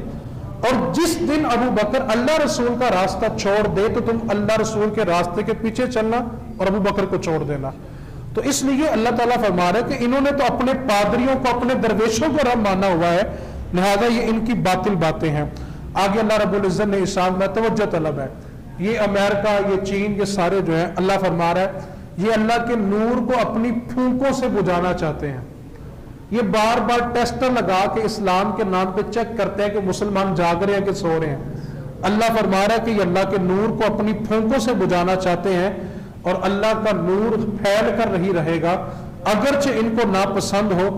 اور جس دن ابو بکر اللہ رسول کا راستہ چھوڑ دے تو تم اللہ رسول کے راستے کے پیچھے چلنا اور ابو بکر کو چھوڑ دینا۔ تو اس لیے اللہ تعالیٰ فرما رہا ہے کہ انہوں نے تو اپنے پادریوں کو، اپنے درویشوں کو رب مانا ہوا ہے، لہذا یہ ان کی باطل باتیں ہیں۔ آگے اللہ رب العزت نے ارشاد میں توجہ طلب ہے، یہ امریکہ، یہ چین، یہ سارے جو ہیں اللہ فرما رہا ہے یہ اللہ کے نور کو اپنی پھونکوں سے بجھانا چاہتے ہیں، یہ بار بار ٹیسٹر لگا کے اسلام کے نام پہ چیک کرتے ہیں کہ مسلمان جاگ رہے ہیں کہ سو رہے ہیں۔ اللہ فرما رہا ہے کہ یہ اللہ کے نور کو اپنی پھونکوں سے بجھانا چاہتے ہیں، اور اللہ کا نور پھیل کر نہیں رہے گا اگرچہ ان کو ناپسند ہو۔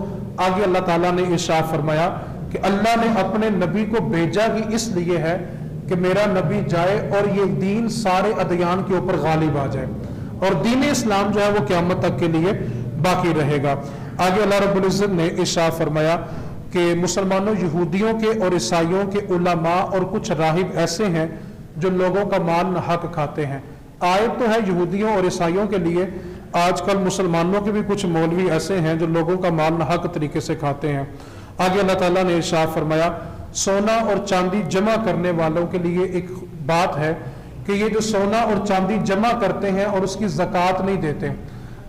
آگے اللہ تعالیٰ نے ارشاد فرمایا کہ اللہ نے اپنے نبی کو بھیجا ہی اس لیے ہے کہ میرا نبی جائے اور یہ دین سارے ادیان کے اوپر غالب آ جائے، اور دین اسلام جو ہے وہ قیامت تک کے لیے باقی رہے گا۔ آگے اللہ رب العزت نے ارشاد فرمایا کہ مسلمانوں، یہودیوں کے اور عیسائیوں کے علماء اور کچھ راہب ایسے ہیں جو لوگوں کا مال ناحق کھاتے ہیں۔ آیت تو ہے یہودیوں اور عیسائیوں کے لیے، آج کل مسلمانوں کے بھی کچھ مولوی ایسے ہیں جو لوگوں کا مال ناحق طریقے سے کھاتے ہیں۔ آگے اللہ تعالیٰ نے ارشاد فرمایا سونا اور چاندی جمع کرنے والوں کے لیے ایک بات ہے کہ یہ جو سونا اور چاندی جمع کرتے ہیں اور اس کی زکوٰۃ نہیں دیتے،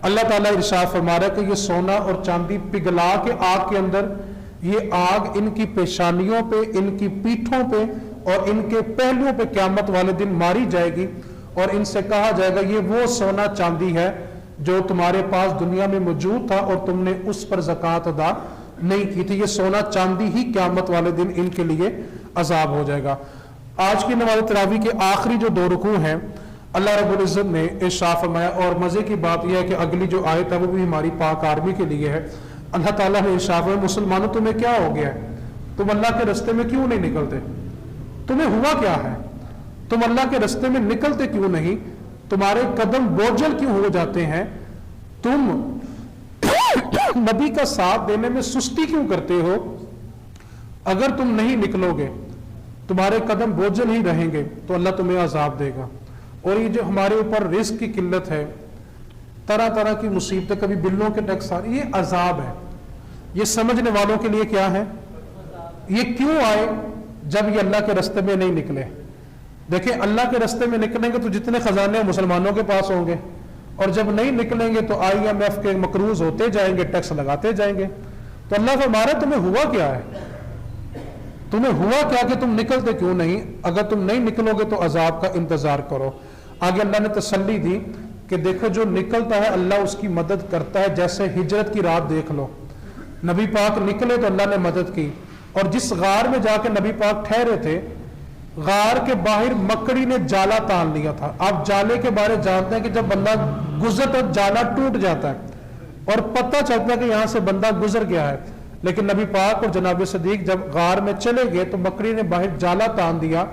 اللہ تعالیٰ ارشاد فرما رہا ہے کہ یہ سونا اور چاندی پگھلا کے آگ کے اندر، یہ آگ ان کی پیشانیوں پہ، ان کی پیٹھوں پہ اور ان کے پہلوؤں پہ قیامت والے دن ماری جائے گی، اور ان سے کہا جائے گا یہ وہ سونا چاندی ہے جو تمہارے پاس دنیا میں موجود تھا اور تم نے اس پر زکوٰۃ ادا نہیں کی تھی، یہ سونا چاندی ہی قیامت والے دن ان کے لیے عذاب ہو جائے گا۔ آج کی نماز تراویح کے آخری جو 2 رکوع ہیں اللہ رب العزت نے ارشاد فرمایا، اور مزے کی بات یہ ہے کہ اگلی جو آیت ہے وہ بھی ہماری پاک آرمی کے لیے ہے۔ اللہ تعالیٰ نے ارشاد فرمایا مسلمانوں تمہیں کیا ہو گیا ہے، تم اللہ کے رستے میں کیوں نہیں نکلتے، تمہیں ہوا کیا ہے، تم اللہ کے رستے میں نکلتے کیوں نہیں، تمہارے قدم بوجھل کیوں ہو جاتے ہیں، تم نبی کا ساتھ دینے میں سستی کیوں کرتے ہو، اگر تم نہیں نکلو گے تمہارے قدم بوجھل ہی رہیں گے تو اللہ تمہیں عذاب دے گا۔ اور یہ جو ہمارے اوپر رزق کی قلت ہے، طرح طرح کی مصیبتیں، کبھی بلوں کے ٹیکس آ رہے، یہ عذاب ہے۔ یہ سمجھنے والوں کے لیے کیا ہے، یہ کیوں آئے جب یہ اللہ کے رستے میں نہیں نکلے۔ دیکھیں اللہ کے رستے میں نکلیں گے تو جتنے خزانے مسلمانوں کے پاس ہوں گے، اور جب نہیں نکلیں گے تو IMF کے مقروض ہوتے جائیں گے، ٹیکس لگاتے جائیں گے۔ تو اللہ فرمایا تمہیں ہوا کیا ہے، تمہیں ہوا کیا کہ تم نکلتے کیوں نہیں، اگر تم نہیں نکلو گے تو عذاب کا انتظار کرو۔ آگے اللہ نے تسلی دی کہ دیکھو جو نکلتا ہے اللہ اس کی مدد کرتا ہے، جیسے ہجرت کی رات دیکھ لو، نبی پاک نکلے تو اللہ نے مدد کی، اور جس غار میں جا کے نبی پاک ٹھہرے تھے، غار کے باہر مکڑی نے جالا تان لیا تھا۔ آپ جالے کے بارے جانتے ہیں کہ جب بندہ گزرتا جالا ٹوٹ جاتا ہے اور پتہ چلتا ہے کہ یہاں سے بندہ گزر گیا ہے۔ لیکن نبی پاک اور جناب صدیق جب غار میں چلے گئے تو مکڑی نے باہر جالا تان دیا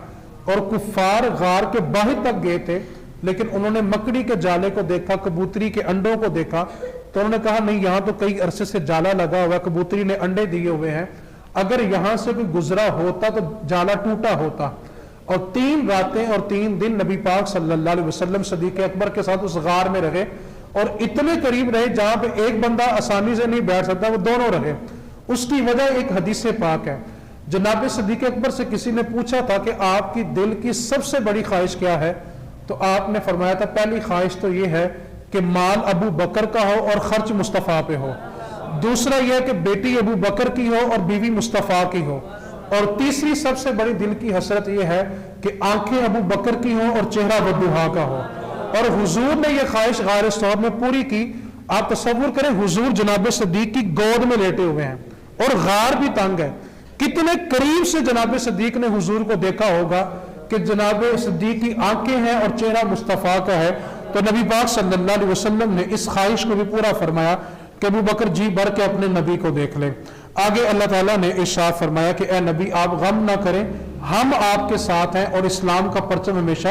اور کفار غار کے باہر تک گئے تھے، لیکن انہوں نے مکڑی کے جالے کو دیکھا، کبوتری کے انڈوں کو دیکھا، تو انہوں نے کہا نہیں یہاں تو کئی عرصے سے جالا لگا ہوا، کبوتری نے انڈے دیے ہوئے ہیں، اگر یہاں سے کوئی گزرا ہوتا تو جالا ٹوٹا ہوتا۔ اور 3 راتیں اور 3 دن نبی پاک صلی اللہ علیہ وسلم صدیق اکبر کے ساتھ اس غار میں رہے، اور اتنے قریب رہے جہاں پہ ایک بندہ آسانی سے نہیں بیٹھ سکتا، وہ دونوں رہے۔ اس کی وجہ ایک حدیث پاک ہے، جناب صدیق اکبر سے کسی نے پوچھا تھا کہ آپ کی دل کی سب سے بڑی خواہش کیا ہے، تو آپ نے فرمایا تھا پہلی خواہش تو یہ ہے کہ مال ابو بکر کا ہو اور خرچ مصطفیٰ پہ ہو، دوسرا یہ کہ بیٹی ابو بکر کی ہو اور بیوی مصطفیٰ کی ہو، اور تیسری سب سے بڑی دل کی حسرت یہ ہے کہ آنکھیں ابو بکر کی ہوں اور چہرہ ودوحا کا ہو۔ اور حضور نے یہ خواہش غار ثور میں پوری کی۔ آپ تصور کریں حضور جناب صدیق کی گود میں لیٹے ہوئے ہیں اور غار بھی تنگ ہے، کتنے قریب سے جناب صدیق نے حضور کو دیکھا ہوگا کہ جناب صدیق کی آنکھیں ہیں اور چہرہ مصطفیٰ کا ہے۔ تو نبی پاک صلی اللہ علیہ وسلم نے اس خواہش کو بھی پورا فرمایا کہ ابو بکر جی بھر کے اپنے نبی کو دیکھ لیں۔ آگے اللہ تعالیٰ نے ارشاد فرمایا کہ اے نبی آپ غم نہ کریں، ہم آپ کے ساتھ ہیں اور اسلام کا پرچم ہمیشہ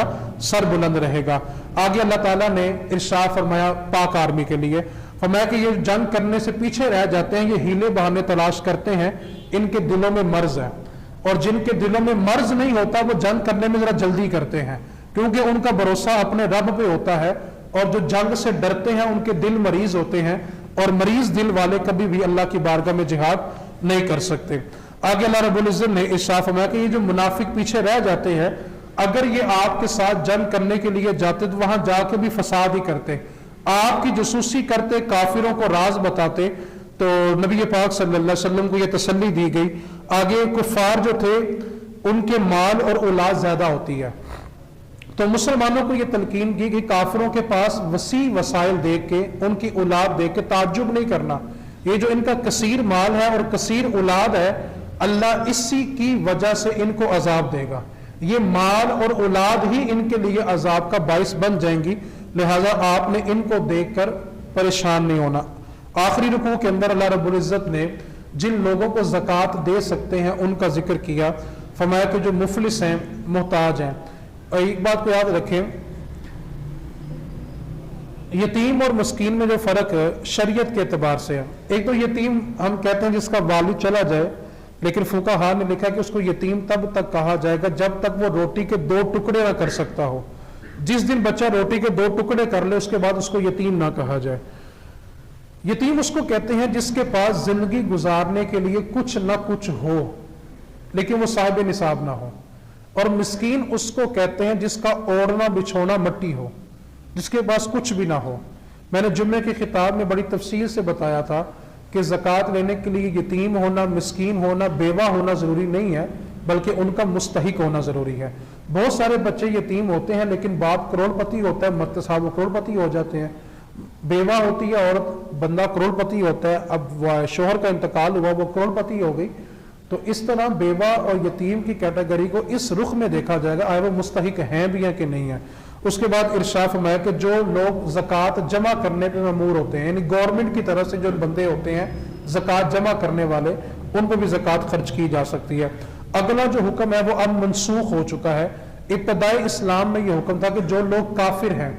سر بلند رہے گا۔ آگے اللہ تعالیٰ نے ارشاد فرمایا پاک آرمی کے لیے، فرمایا کہ یہ جنگ کرنے سے پیچھے رہ جاتے ہیں، یہ ہیلے بہانے تلاش کرتے ہیں، ان کے دلوں میں مرض ہے، اور جن کے دلوں میں مرض نہیں ہوتا وہ جنگ کرنے میں ذرا جلدی کرتے ہیں، کیونکہ ان کا بھروسہ اپنے رب پہ ہوتا ہے، اور جو جنگ سے ڈرتے ہیں ان کے دل مریض ہوتے ہیں، اور مریض دل والے کبھی بھی اللہ کی بارگاہ میں جہاد نہیں کر سکتے۔ آگے اللہ رب العزت نے ارشاد فرمایا کہ یہ جو منافق پیچھے رہ جاتے ہیں، اگر یہ آپ کے ساتھ جنگ کرنے کے لیے جاتے تو وہاں جا کے بھی فساد ہی کرتے، آپ کی جاسوسی کرتے، کافروں کو راز بتاتے۔ تو نبی پاک صلی اللہ علیہ وسلم کو یہ تسلی دی گئی۔ آگے کفار جو تھے ان کے مال اور اولاد زیادہ ہوتی ہے، تو مسلمانوں کو یہ تلقین کی کہ کافروں کے پاس وسیع وسائل دیکھ کے، ان کی اولاد دیکھ کے تعجب نہیں کرنا، یہ جو ان کا کثیر مال ہے اور کثیر اولاد ہے، اللہ اسی کی وجہ سے ان کو عذاب دے گا، یہ مال اور اولاد ہی ان کے لیے عذاب کا باعث بن جائیں گی، لہٰذا آپ نے ان کو دیکھ کر پریشان نہیں ہونا۔ آخری رکوع کے اندر اللہ رب العزت نے جن لوگوں کو زکوٰۃ دے سکتے ہیں ان کا ذکر کیا، فرمایا کہ جو مفلس ہیں، محتاج ہیں۔ اور ایک بات کو یاد رکھیں، یتیم اور مسکین میں جو فرق ہے شریعت کے اعتبار سے ہے۔ ایک تو یتیم ہم کہتے ہیں جس کا والد چلا جائے، لیکن فقہاء نے لکھا کہ اس کو یتیم تب تک کہا جائے گا جب تک وہ روٹی کے 2 ٹکڑے نہ کر سکتا ہو۔ جس دن بچہ روٹی کے 2 ٹکڑے کر لے اس کے بعد اس کو یتیم نہ کہا جائے۔ یتیم اس کو کہتے ہیں جس کے پاس زندگی گزارنے کے لیے کچھ نہ کچھ ہو لیکن وہ صاحب نصاب نہ ہو، اور مسکین اس کو کہتے ہیں جس کا اوڑھنا بچھونا مٹی ہو، جس کے پاس کچھ بھی نہ ہو۔ میں نے جمعے کے خطاب میں بڑی تفصیل سے بتایا تھا کہ زکوٰۃ لینے کے لیے یتیم ہونا، مسکین ہونا، بیوہ ہونا ضروری نہیں ہے، بلکہ ان کا مستحق ہونا ضروری ہے۔ بہت سارے بچے یتیم ہوتے ہیں لیکن باپ کروڑ پتی ہوتا ہے، مرد صاحب کروڑ پتی ہو جاتے ہیں، بیوہ ہوتی ہے عورت، بندہ کروڑ پتی ہوتا ہے، اب شوہر کا انتقال ہوا وہ کروڑ پتی ہو گئی۔ تو اس طرح بیوہ اور یتیم کی کیٹیگری کو اس رخ میں دیکھا جائے گا، آئے وہ مستحق ہیں بھی ہیں کہ نہیں ہیں۔ اس کے بعد ارشاد فرمایا کہ جو لوگ زکوٰۃ جمع کرنے پہ مأمور ہوتے ہیں، یعنی گورنمنٹ کی طرف سے جو بندے ہوتے ہیں زکوٰۃ جمع کرنے والے، ان پہ بھی زکوٰۃ خرچ کی جا سکتی ہے۔ اگلا جو حکم ہے وہ اب منسوخ ہو چکا ہے۔ ابتدائی اسلام میں یہ حکم تھا کہ جو لوگ کافر ہیں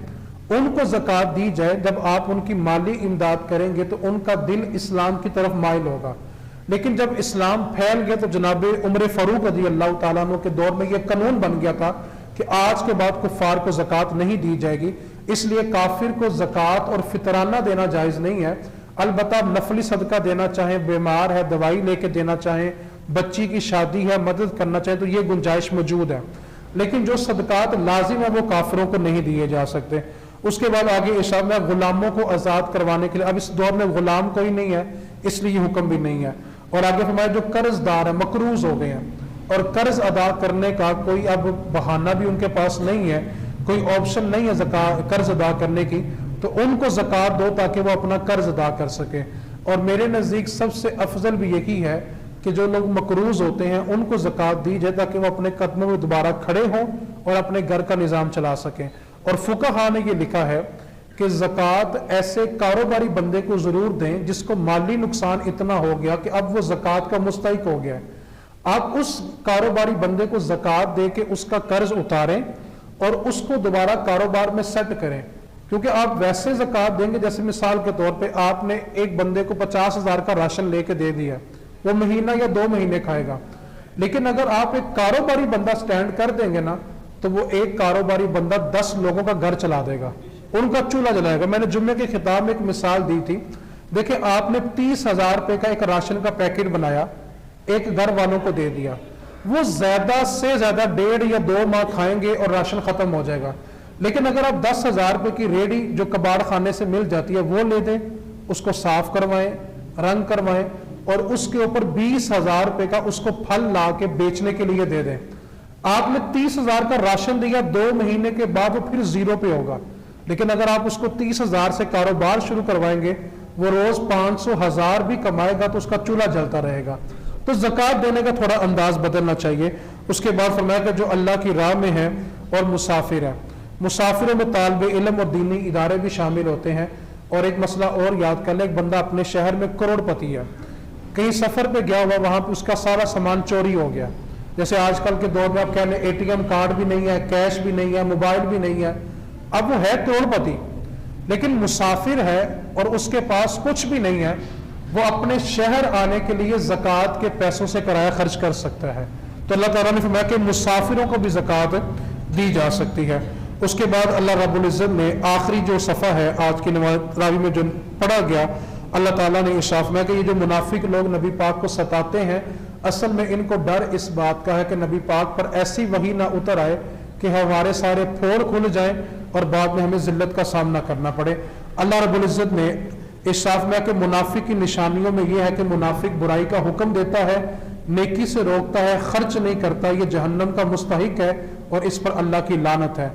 ان کو زکوٰۃ دی جائے، جب آپ ان کی مالی امداد کریں گے تو ان کا دل اسلام کی طرف مائل ہوگا۔ لیکن جب اسلام پھیل گیا تو جناب عمر فاروق رضی اللہ تعالیٰ عنہ کے دور میں یہ قانون بن گیا تھا کہ آج کے بعد کفار کو زکوٰۃ نہیں دی جائے گی، اس لیے کافر کو زکوٰۃ اور فطرانہ دینا جائز نہیں ہے۔ البتہ نفلی صدقہ دینا چاہیں، بیمار ہے دوائی لے کے دینا چاہیں، بچی کی شادی ہے مدد کرنا چاہیں تو یہ گنجائش موجود ہے، لیکن جو صدقات لازم ہے وہ کافروں کو نہیں دیے جا سکتے۔ اس کے بعد آگے ارشاد میں غلاموں کو آزاد کروانے کے لیے، اب اس دور میں غلام کوئی نہیں ہے اس لیے یہ حکم بھی نہیں ہے۔ اور آگے فرمایا جو قرض دار ہیں، مقروض ہو گئے ہیں اور قرض ادا کرنے کا کوئی اب بہانہ بھی ان کے پاس نہیں ہے، کوئی آپشن نہیں ہے قرض ادا کرنے کی، تو ان کو زکوٰۃ دو تاکہ وہ اپنا قرض ادا کر سکیں۔ اور میرے نزدیک سب سے افضل بھی یہی ہے کہ جو لوگ مقروض ہوتے ہیں ان کو زکوٰۃ دی جائے تاکہ وہ اپنے قدموں میں دوبارہ کھڑے ہوں اور اپنے گھر کا نظام چلا سکیں۔ اور فقہاء نے یہ لکھا ہے کہ زکوٰۃ ایسے کاروباری بندے کو ضرور دیں جس کو مالی نقصان اتنا ہو گیا کہ اب وہ زکوٰۃ کا مستحق ہو گیا ہے. آپ اس کاروباری بندے کو زکوٰۃ دے کے اس کا قرض اتاریں اور اس کو دوبارہ کاروبار میں سیٹ کریں. کیونکہ آپ ویسے زکوٰۃ دیں گے جیسے مثال کے طور پہ آپ نے ایک بندے کو 50,000 کا راشن لے کے دے دیا, وہ مہینہ یا 2 مہینے کھائے گا. لیکن اگر آپ ایک کاروباری بندہ سٹینڈ کر دیں گے نا, تو وہ ایک کاروباری بندہ 10 لوگوں کا گھر چلا دے گا, ان کا چولہا جلائے گا. میں نے جمعے کے خطاب میں ایک مثال دی تھی. دیکھیں, آپ نے 30,000 روپے کا ایک راشن کا پیکٹ بنایا, ایک گھر والوں کو دے دیا, وہ زیادہ سے زیادہ 1.5 یا 2 ماہ کھائیں گے اور راشن ختم ہو جائے گا. لیکن اگر آپ 10,000 روپے کی ریڑھی جو کباڑ خانے سے مل جاتی ہے وہ لے دیں, اس کو صاف کروائیں, رنگ کروائیں, اور اس کے اوپر 20,000 روپے کا اس کو پھل لا کے بیچنے کے لیے دے دیں. آپ نے 30,000 کا راشن دیا, 2 مہینے کے بعد وہ پھر 0 پہ ہوگا. لیکن اگر آپ اس کو 30,000 سے کاروبار شروع کروائیں گے, وہ روز 500,000 بھی کمائے گا تو اس کا چولہا جلتا رہے گا. تو زکوٰۃ دینے کا تھوڑا انداز بدلنا چاہیے. اس کے بعد فرمایا کہ جو اللہ کی راہ میں ہے اور مسافر ہے, مسافروں میں طالب علم اور دینی ادارے بھی شامل ہوتے ہیں. اور ایک مسئلہ اور یاد کر لیں, ایک بندہ اپنے شہر میں کروڑ پتی ہے, کہیں سفر پہ گیا ہوا, وہاں پہ اس کا سارا سامان چوری ہو گیا. جیسے آج کل کے دور میں آپ کہہ لیں ATM کارڈ بھی نہیں ہے, کیش بھی نہیں ہے, موبائل بھی نہیں ہے. اب وہ ہے کروڑ پتی لیکن مسافر ہے اور اس کے پاس کچھ بھی نہیں ہے, وہ اپنے شہر آنے کے لیے زکوٰۃ کے پیسوں سے کرایہ خرچ کر سکتا ہے. تو اللہ تعالیٰ نے فرمایا کہ مسافروں کو بھی زکوٰۃ دی جا سکتی ہے. اس کے بعد اللہ رب العزت نے آخری جو صفحہ ہے آج کی نماز تراویح میں جو پڑھا گیا, اللہ تعالیٰ نے ارشاد فرمایا کہ یہ جو منافق لوگ نبی پاک کو ستاتے ہیں, اصل میں ان کو ڈر اس بات کا ہے کہ نبی پاک پر ایسی وحی نہ اتر آئے کہ ہمارے سارے پھوڑ کھل جائیں اور بعد میں ہمیں ذلت کا سامنا کرنا پڑے. اللہ رب العزت نے ارشاد میں کہ منافق کی نشانیوں میں یہ ہے کہ منافق برائی کا حکم دیتا ہے, نیکی سے روکتا ہے, خرچ نہیں کرتا, یہ جہنم کا مستحق ہے اور اس پر اللہ کی لعنت ہے.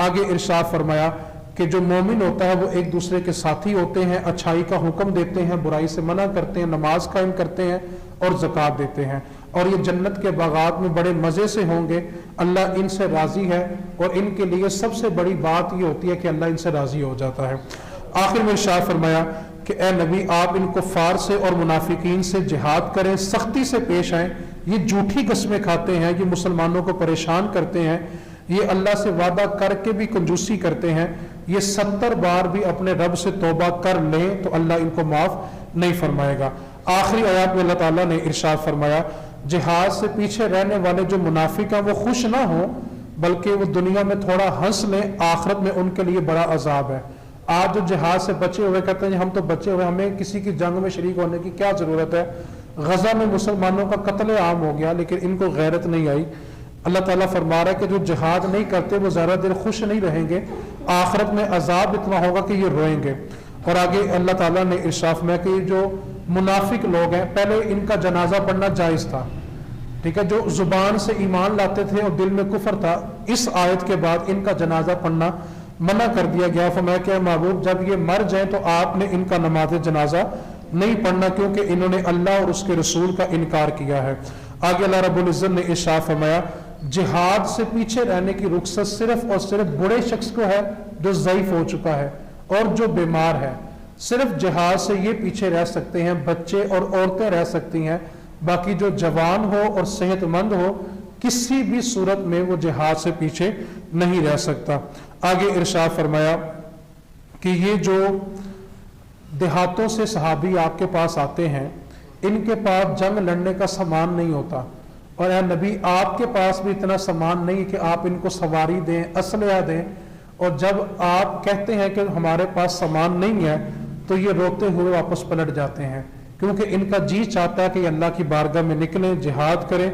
آگے ارشاد فرمایا کہ جو مومن ہوتا ہے وہ ایک دوسرے کے ساتھی ہوتے ہیں, اچھائی کا حکم دیتے ہیں, برائی سے منع کرتے ہیں, نماز قائم کرتے ہیں اور زکوٰۃ دیتے ہیں, اور یہ جنت کے باغات میں بڑے مزے سے ہوں گے. اللہ ان سے راضی ہے اور ان کے لیے سب سے بڑی بات یہ ہوتی ہے کہ اللہ ان سے راضی ہو جاتا ہے. آخر میں ارشاد فرمایا کہ اے نبی, آپ ان کفار سے اور منافقین سے جہاد کریں, سختی سے پیش آئیں. یہ جھوٹی قسمیں کھاتے ہیں, یہ مسلمانوں کو پریشان کرتے ہیں, یہ اللہ سے وعدہ کر کے بھی کنجوسی کرتے ہیں, یہ 70 بار بھی اپنے رب سے توبہ کر لیں تو اللہ ان کو معاف نہیں فرمائے گا. آخری آیات میں اللہ تعالیٰ نے ارشاد فرمایا جہاد سے پیچھے رہنے والے جو منافق ہیں وہ خوش نہ ہوں بلکہ وہ دنیا میں تھوڑا ہنس لیں, آخرت میں ان کے لیے بڑا عذاب ہے. آج جو جہاد سے بچے ہوئے کہتے ہیں ہم تو بچے ہوئے, ہمیں کسی کی جنگ میں شریک ہونے کی کیا ضرورت ہے. غزہ میں مسلمانوں کا قتل عام ہو گیا لیکن ان کو غیرت نہیں آئی. اللہ تعالیٰ فرما رہا ہے کہ جو جہاد نہیں کرتے وہ زیادہ دیر خوش نہیں رہیں گے, آخرت میں عذاب اتنا ہوگا کہ یہ روئیں گے. اور آگے اللہ تعالیٰ نے ارشاد میں کہ جو منافق لوگ ہیں, پہلے ان کا جنازہ پڑھنا جائز تھا, ٹھیک ہے, جو زبان سے ایمان لاتے تھے اور دل میں کفر تھا, اس آیت کے بعد ان کا جنازہ پڑھنا منع کر دیا گیا. فرمایا کہ محبوب جب یہ مر جائیں تو آپ نے ان کا نماز جنازہ نہیں پڑھنا کیونکہ انہوں نے اللہ اور اس کے رسول کا انکار کیا ہے. آگے اللہ رب العزت نے ارشاد فرمایا جہاد سے پیچھے رہنے کی رخصت صرف اور صرف بڑے شخص کو ہے جو ضعیف ہو چکا ہے اور جو بیمار ہے. صرف جہاد سے یہ پیچھے رہ سکتے ہیں, بچے اور عورتیں رہ سکتی ہیں, باقی جو جوان ہو اور صحت مند ہو کسی بھی صورت میں وہ جہاد سے پیچھے نہیں رہ سکتا. آگے ارشاد فرمایا کہ یہ جو دیہاتوں سے صحابی آپ کے پاس آتے ہیں ان کے پاس جنگ لڑنے کا سامان نہیں ہوتا, اور اے نبی آپ کے پاس بھی اتنا سامان نہیں کہ آپ ان کو سواری دیں, اسلحہ دیں, اور جب آپ کہتے ہیں کہ ہمارے پاس سامان نہیں ہے تو یہ روتے ہوئے واپس پلٹ جاتے ہیں کیونکہ ان کا جی چاہتا ہے کہ یہ اللہ کی بارگاہ میں نکلیں, جہاد کریں,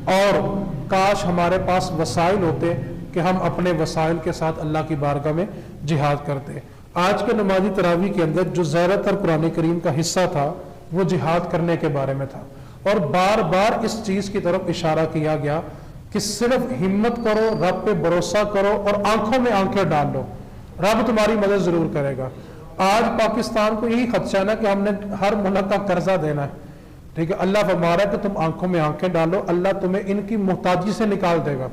اور کاش ہمارے پاس وسائل ہوتے کہ ہم اپنے وسائل کے ساتھ اللہ کی بارگاہ میں جہاد کرتے. آج کے نمازی تراویح کے اندر جو زیادہ تر قرآن کریم کا حصہ تھا وہ جہاد کرنے کے بارے میں تھا, اور بار بار اس چیز کی طرف اشارہ کیا گیا کہ صرف ہمت کرو, رب پہ بھروسہ کرو اور آنکھوں میں آنکھیں ڈال لو, رب تمہاری مدد ضرور کرے گا. آج پاکستان کو یہی خدشہ ہے نا کہ ہم نے ہر ملک کا قرضہ دینا ہے, ٹھیک ہے, اللہ فرما رہا ہے کہ تم آنکھوں میں آنکھیں ڈالو, اللہ تمہیں ان کی محتاجی سے نکال دے گا,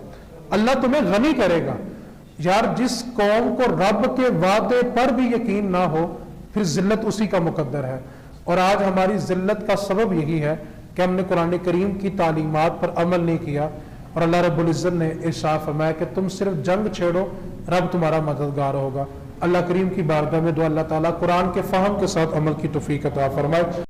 اللہ تمہیں غنی کرے گا. یار جس قوم کو رب کے وعدے پر بھی یقین نہ ہو پھر ذلت اسی کا مقدر ہے. اور آج ہماری ذلت کا سبب یہی ہے کہ ہم نے قرآن کریم کی تعلیمات پر عمل نہیں کیا. اور اللہ رب العزت نے ارشاد فرمایا کہ تم صرف جنگ چھیڑو رب تمہارا مددگار ہوگا. اللہ کریم کی بارگاہ میں دعا اللہ تعالیٰ قرآن کے فہم کے ساتھ عمل کی توفیق عطا فرمائے.